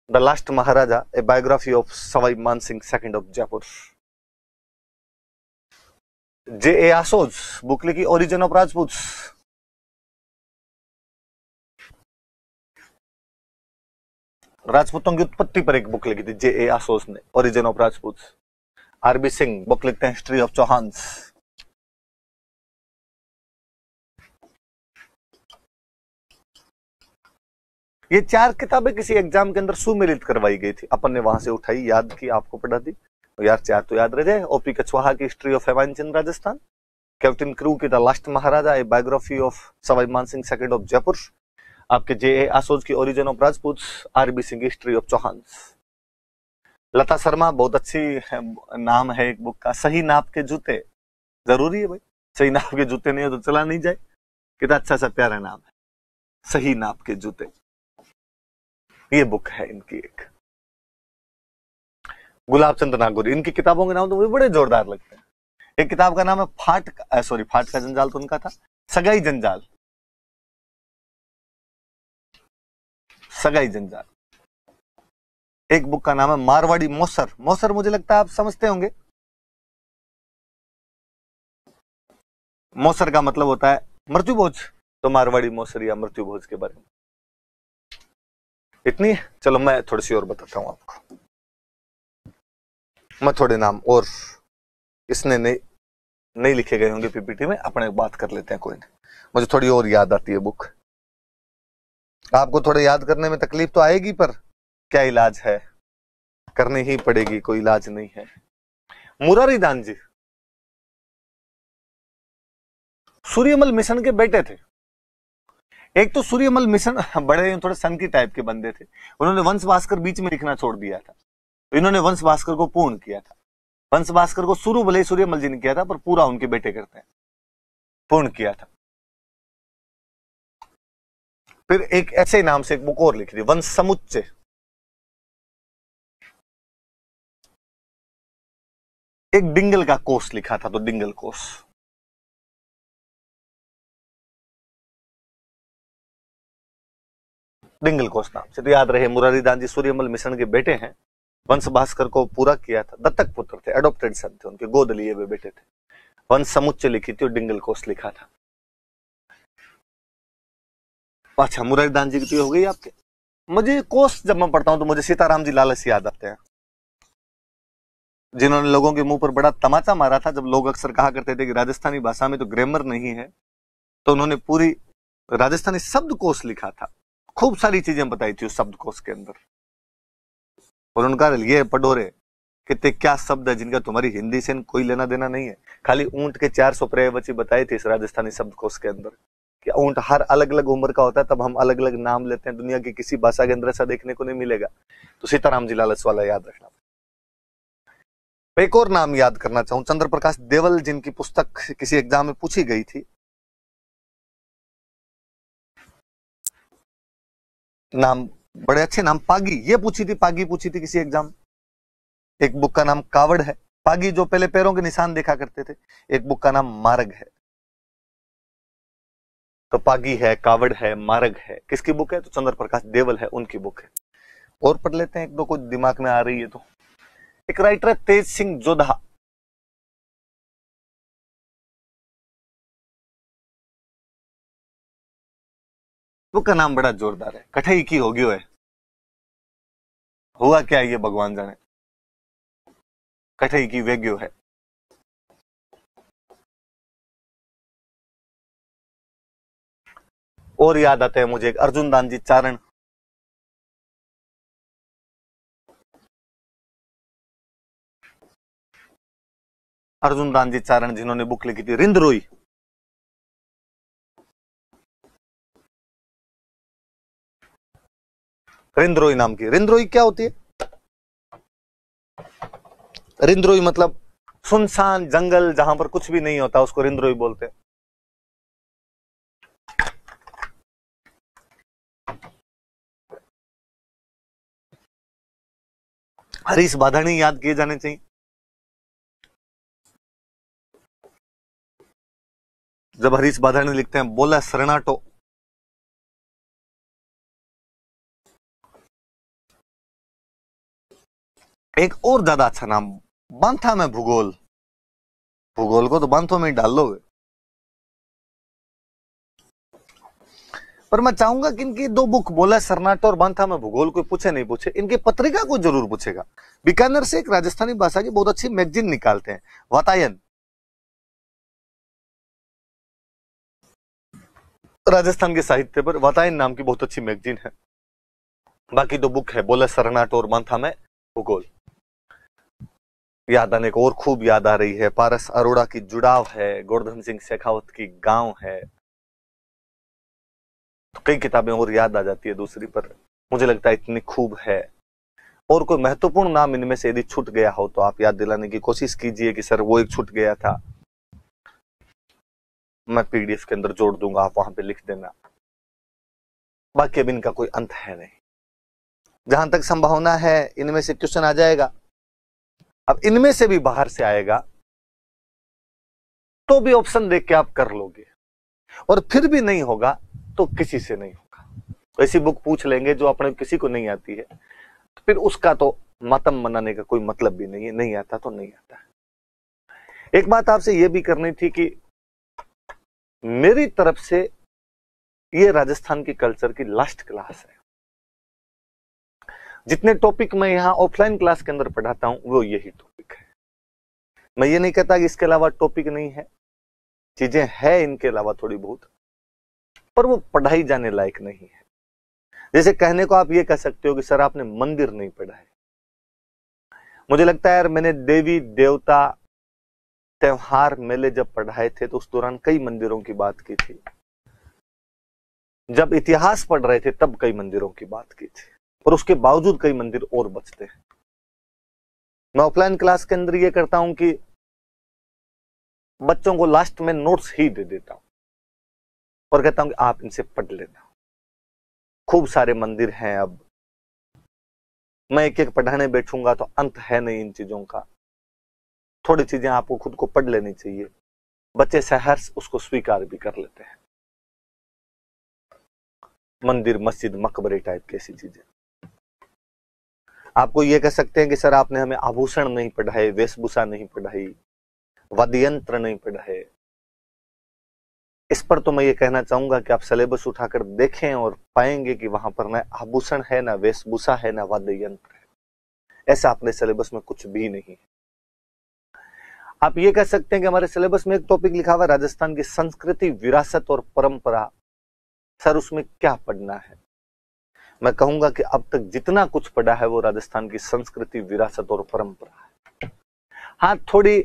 the last Maharaja, a biography of Sawai Mansingh second of Jaipur. J A. आसोज बुक लिखी ओरिजिन ऑफ राजपूत। राजपूतों की उत्पत्ति पर एक बुक लिखी थी जे.ए. आसोज ने, origin of Rajput. RB. Singh book लिखते हैं हिस्ट्री ऑफ चौहान्स। ये 4 किताबें किसी एग्जाम के अंदर सुमेलित करवाई गई थी, अपन ने वहां से उठाई, याद की, आपको पढ़ा दी। यार 4 तो याद रह जाए। ओपी कछवाहा की history of famines in Rajasthan, Captain Crew की the last Maharaja, a biography of Sawai Man Singh second of Jaipur, आपके जे आसोज की origin of Rajput, RB Singh history of Chauhan. Lata Sharma, बहुत अच्छी नाम है एक बुक का, सही नाप के जूते। जरूरी है भाई, सही नाप के जूते नहीं हो तो चला नहीं जाए। कितना अच्छा सा प्यारा नाम है, सही नाप के जूते। ये बुक है इनकी एक। गुलाब चंद नागौरी, इनकी किताबों के नाम तो मुझे बड़े जोरदार लगते हैं। एक किताब का नाम है फाट का जंजाल तो उनका था, सगाई जंजाल, सगाई जंजाल। एक बुक का नाम है मारवाड़ी मौसर। मौसर मुझे लगता है आप समझते होंगे, मौसर का मतलब होता है मृत्यु भोज, तो मारवाड़ी मौसर या मृत्यु भोज के बारे में इतनी है। चलो मैं थोड़ी सी और बताता हूं आपको, मैं थोड़े नाम और इसने नहीं लिखे गए होंगे पीपीटी में, अपने बात कर लेते हैं, कोई नहीं, मुझे थोड़ी और याद आती है बुक। आपको थोड़े याद करने में तकलीफ तो आएगी, पर क्या इलाज है, करनी ही पड़ेगी, कोई इलाज नहीं है। मुरारी दान जी सूर्यमल मिशन के बेटे थे। एक तो सूर्यमल मिशन बड़े थोड़े सन की टाइप के बंदे थे, उन्होंने वंश भास्कर बीच में लिखना छोड़ दिया था, तो इन्होंने वंश भास्कर को पूर्ण किया था। वंश भास्कर को शुरू भले सूर्यमल जी ने किया था, पर पूरा उनके बेटे करते हैं, पूर्ण किया था। फिर एक ऐसे नाम से एक बुक और लिखी थी, वंश समुच्चय। एक डिंगल का कोष लिखा था, तो डिंगल कोष। डिंगल कोष नाम से तो याद रहे। मुरारी दान जी सूर्यमल मिशन के बेटे हैं, वंश भास्कर को पूरा किया था, दत्तक पुत्र थे, एडॉप्टेड सन थे, उनके गोद लिए हुए बेटे थे। वंश समुच्चय लिखी थी और डिंगल कोष लिखा था। अच्छा, मुरारी दान जी की तो हो गई आपके। मुझे कोष जब मैं पढ़ता हूं तो मुझे सीताराम जी लालच याद आते हैं, जिन्होंने लोगों के मुंह पर बड़ा तमाचा मारा था जब लोग अक्सर कहा करते थे कि राजस्थानी भाषा में तो ग्रामर नहीं है, तो उन्होंने पूरी राजस्थानी शब्दकोश लिखा था, खूब सारी चीजें बताई थी उस शब्दकोश के अंदर। और उनका ये पढ़ो रे कितने क्या शब्द है जिनका तुम्हारी हिंदी से कोई लेना देना नहीं है। खाली ऊंट के 400 पर्यायवाची बताए थे इस राजस्थानी शब्दकोश के अंदर, कि ऊंट हर अलग अलग उम्र का होता है, तब हम अलग अलग नाम लेते हैं, दुनिया की किसी भाषा के अंदर ऐसा देखने को नहीं मिलेगा। तो सीताराम जी लालच वाला याद रखना। एक और नाम याद करना चाहूं, चंद्र प्रकाश देवल, जिनकी पुस्तक किसी एग्जाम में पूछी गई थी। नाम बड़े अच्छे नाम, पागी, ये पूछी थी, पागी पूछी थी किसी एग्जाम। एक बुक का नाम कावड़ है, पागी जो पहले पैरों के निशान देखा करते थे। एक बुक का नाम मार्ग है। तो पागी है, कावड़ है, मार्ग है, किसकी बुक है? तो चंद्र प्रकाश देवल है, उनकी बुक है। और पढ़ लेते हैं एक दो, कुछ दिमाग में आ रही है तो। एक राइटर है तेज सिंह जोधा, बुक का नाम बड़ा जोरदार है, कठई की होगी है, हुआ क्या ये भगवान जाने, कठई की वेग्यो है। और याद आते हैं मुझे एक अर्जुन दान जी चारण, अर्जुन दान जी चारण जिन्होंने बुक लिखी थी रिंदरोई। रिंदरोई नाम की। रिंदरोई क्या होती है? रिंदरोई मतलब सुनसान जंगल, जहां पर कुछ भी नहीं होता, उसको रिंदरोई बोलते हैं। हरीश बाधानी याद किए जाने चाहिए। जब हरीश बाधानी लिखते हैं बोला सरनाटो, एक और ज्यादा अच्छा नाम बांथा में भूगोल। भूगोल को तो बांथों में ही डाल लोगे। पर मैं चाहूंगा कि इनकी दो बुक, बोला सरनाटो और बांथा में भूगोल, कोई पूछे नहीं पूछे, इनकी पत्रिका को जरूर पूछेगा। बीकानेर से एक राजस्थानी भाषा की बहुत अच्छी मैगजीन निकालते हैं, वातायन, राजस्थान के साहित्य पर वातायन नाम की बहुत अच्छी मैगजीन है। बाकी दो बुक है, बोला सरनाटो और बांथा में भूगोल। याद आने को और खूब याद आ रही है। पारस अरोड़ा की जुड़ाव है, गोवर्धन सिंह शेखावत की गांव है, तो कई किताबें और याद आ जाती है दूसरी, पर मुझे लगता है इतनी खूब है। और कोई महत्वपूर्ण नाम इनमें से यदि छूट गया हो तो आप याद दिलाने की कोशिश कीजिए कि सर वो एक छूट गया था, मैं पीडीएफ के अंदर जोड़ दूंगा, आप वहां पे लिख देना। बाकी अब इनका कोई अंत है नहीं। जहां तक संभावना है इनमें से क्वेश्चन आ जाएगा। अब इनमें से भी बाहर से आएगा तो भी ऑप्शन देख के आप कर लोगे, और फिर भी नहीं होगा तो किसी से नहीं होगा। ऐसी बुक पूछ लेंगे जो अपने किसी को नहीं आती है, तो फिर उसका तो मातम मनाने का कोई मतलब भी नहीं है, नहीं आता तो नहीं आता। एक बात आपसे यह भी करनी थी कि मेरी तरफ से ये राजस्थान की कल्चर की लास्ट क्लास है। जितने टॉपिक मैं यहां ऑफलाइन क्लास के अंदर पढ़ाता हूं वो यही टॉपिक है। मैं ये नहीं कहता कि इसके अलावा टॉपिक नहीं है, चीजें हैं इनके अलावा थोड़ी बहुत, पर वो पढ़ाई जाने लायक नहीं है। जैसे कहने को आप ये कह सकते हो कि सर आपने मंदिर नहीं पढ़ा है। मुझे लगता है यार मैंने देवी देवता त्योहार मेले जब पढ़ाए थे तो उस दौरान कई मंदिरों की बात की थी। जब इतिहास पढ़ रहे थे तब कई मंदिरों की बात की थी, और उसके बावजूद कई मंदिर और बचते हैं। मैं ऑफलाइन क्लास के अंदर ये करता हूं कि बच्चों को लास्ट में नोट्स ही दे देता हूं और कहता हूं कि आप इनसे पढ़ लेना। खूब सारे मंदिर हैं, अब मैं एक एक पढ़ाने बैठूंगा तो अंत है नहीं इन चीजों का। थोड़ी चीजें आपको खुद को पढ़ लेनी चाहिए, बच्चे सहर्ष उसको स्वीकार भी कर लेते हैं। मंदिर मस्जिद मकबरे टाइप की ऐसी चीजें। आपको ये कह सकते हैं कि सर आपने हमें आभूषण नहीं पढ़ाए, वेशभूषा नहीं पढ़ाई, वाद्य यंत्र नहीं पढ़ाए। इस पर तो मैं ये कहना चाहूंगा कि आप सिलेबस उठाकर देखें और पाएंगे कि वहां पर ना आभूषण है, ना वेशभूषा है, ना वाद्य यंत्र है। ऐसा अपने सिलेबस में कुछ भी नहीं है। आप ये कह सकते हैं कि हमारे सिलेबस में एक टॉपिक लिखा हुआ है राजस्थान की संस्कृति, विरासत और परंपरा। सर उसमें क्या पढ़ना है? मैं कहूंगा कि अब तक जितना कुछ पढ़ा है वो राजस्थान की संस्कृति, विरासत और परंपरा है। हाँ, थोड़ी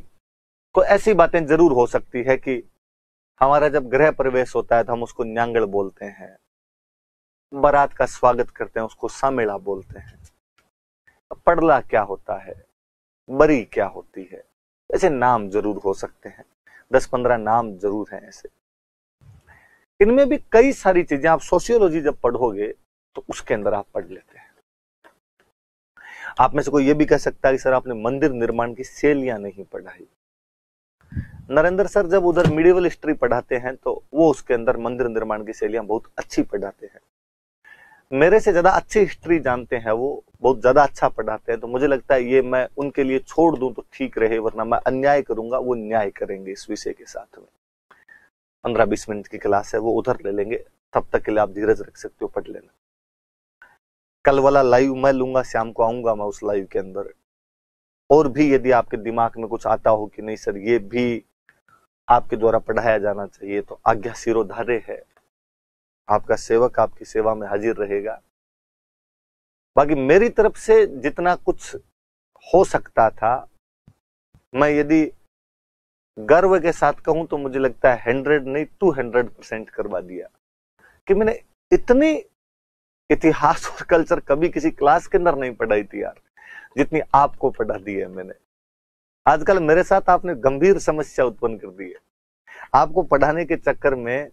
कोई ऐसी बातें जरूर हो सकती है कि हमारा जब गृह प्रवेश होता है तो हम उसको न्यांगड़ बोलते हैं, बारात का स्वागत करते हैं उसको सामेड़ा बोलते हैं, पड़ला क्या होता है, बरी क्या होती है, ऐसे नाम जरूर हो सकते हैं, 10-15 नाम जरूर हैं ऐसे। इनमें भी कई सारी चीजें आप सोशियोलॉजी जब पढ़ोगे तो उसके अंदर आप पढ़ लेते हैं। आप में से कोई ये भी कह सकता है कि सर आपने मंदिर निर्माण की शैलियां नहीं पढ़ाई। नरेंद्र सर जब उधर मिडिवल हिस्ट्री पढ़ाते हैं तो वो उसके अंदर मंदिर निर्माण की शैलियां बहुत अच्छी पढ़ाते हैं। मेरे से ज्यादा अच्छी हिस्ट्री जानते हैं, वो बहुत ज्यादा अच्छा पढ़ाते हैं, तो मुझे लगता है ये मैं उनके लिए छोड़ दूं तो ठीक रहे, वरना मैं अन्याय करूंगा, वो न्याय करेंगे इस विषय के साथ में। 15-20 मिनट की क्लास है, वो उधर ले लेंगे, तब तक के लिए आप धीरज रख सकते हो, पढ़ लेना। कल वाला लाइव मैं लूंगा, शाम को आऊंगा मैं उस लाइव के अंदर। और भी यदि आपके दिमाग में कुछ आता हो कि नहीं सर ये भी आपके द्वारा पढ़ाया जाना चाहिए, तो आज्ञा सिरोधार्य है, आपका सेवक आपकी सेवा में हाजिर रहेगा। बाकी मेरी तरफ से जितना कुछ हो सकता था, मैं यदि गर्व के साथ कहूं तो मुझे लगता है 100 नहीं 200% करवा दिया। कि मैंने इतनी इतिहास और कल्चर कभी किसी क्लास के अंदर नहीं पढ़ाई थी यार, जितनी आपको पढ़ा दी है मैंने। आजकल मेरे साथ आपने गंभीर समस्या उत्पन्न कर दी है। आपको पढ़ाने के चक्कर में,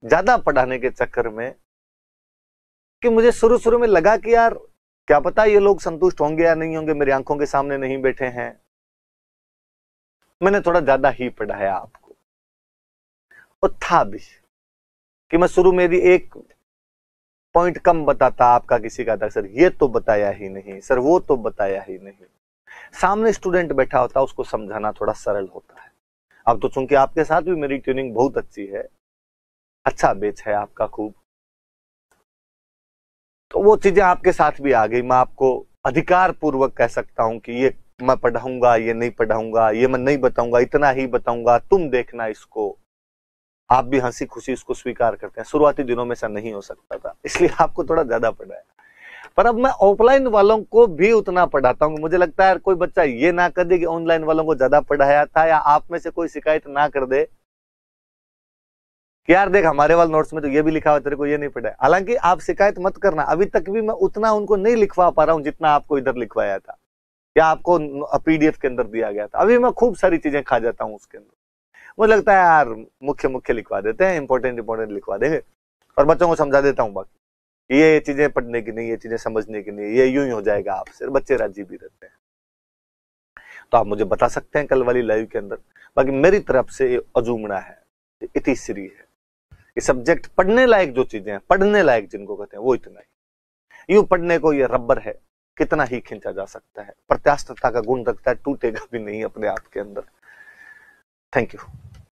ज्यादा पढ़ाने के चक्कर में, कि मुझे शुरू में लगा कि यार क्या पता ये लोग संतुष्ट होंगे या नहीं होंगे, मेरी आंखों के सामने नहीं बैठे हैं। मैंने थोड़ा ज्यादा ही पढ़ाया आपको, और था भी कि मैं शुरू में भी एक पॉइंट कम बताता, आपका किसी का था सर ये तो बताया ही नहीं, सर वो तो बताया ही नहीं। सामने स्टूडेंट बैठा होता, उसको समझाना थोड़ा सरल होता है। अब तो चूंकि आपके साथ भी मेरी ट्यूनिंग बहुत अच्छी है, अच्छा बेच है आपका खूब, तो वो चीजें आपके साथ भी आ गई। मैं आपको अधिकार पूर्वक कह सकता हूं कि ये मैं पढ़ाऊंगा, ये नहीं पढ़ाऊंगा, ये मैं नहीं बताऊंगा, इतना ही बताऊंगा, तुम देखना इसको। आप भी हंसी खुशी इसको स्वीकार करते हैं। शुरुआती दिनों में ऐसा नहीं हो सकता था, इसलिए आपको थोड़ा ज्यादा पढ़ाया। पर अब मैं ऑफलाइन वालों को भी उतना पढ़ाता हूँ। मुझे लगता है यार कोई बच्चा ये ना कर दे कि ऑनलाइन वालों को ज्यादा पढ़ाया था, या आप में से कोई शिकायत ना कर दे कि यार देख हमारे वाले नोट्स में तो ये भी लिखा हुआ तेरे को ये नहीं पढ़ा है। हालांकि आप शिकायत मत करना, अभी तक भी मैं उतना उनको नहीं लिखवा पा रहा हूँ जितना आपको इधर लिखवाया था या आपको पीडीएफ के अंदर दिया गया था। अभी मैं खूब सारी चीजें खा जाता हूँ उसके अंदर। मुझे लगता है यार मुख्य मुख्य लिखवा देते हैं, इंपॉर्टेंट लिखवा देंगे और बच्चों को समझा देता हूँ बाकी ये चीजें पढ़ने की नहीं, ये चीजें समझने की नहीं, ये यूं ही हो जाएगा आपसे। बच्चे राजी भी रहते हैं। तो आप मुझे बता सकते हैं कल वाली लाइव के अंदर। बाकी मेरी तरफ से ये अजूमना है, इतिश्री है, ये सब्जेक्ट पढ़ने लायक जो चीजें हैं, पढ़ने लायक जिनको कहते हैं वो इतना ही। यूं पढ़ने को ये रबर है, कितना ही खींचा जा सकता है, प्रत्यास्थता का गुण रखता है, टूटेगा भी नहीं अपने आप के अंदर। Thank you.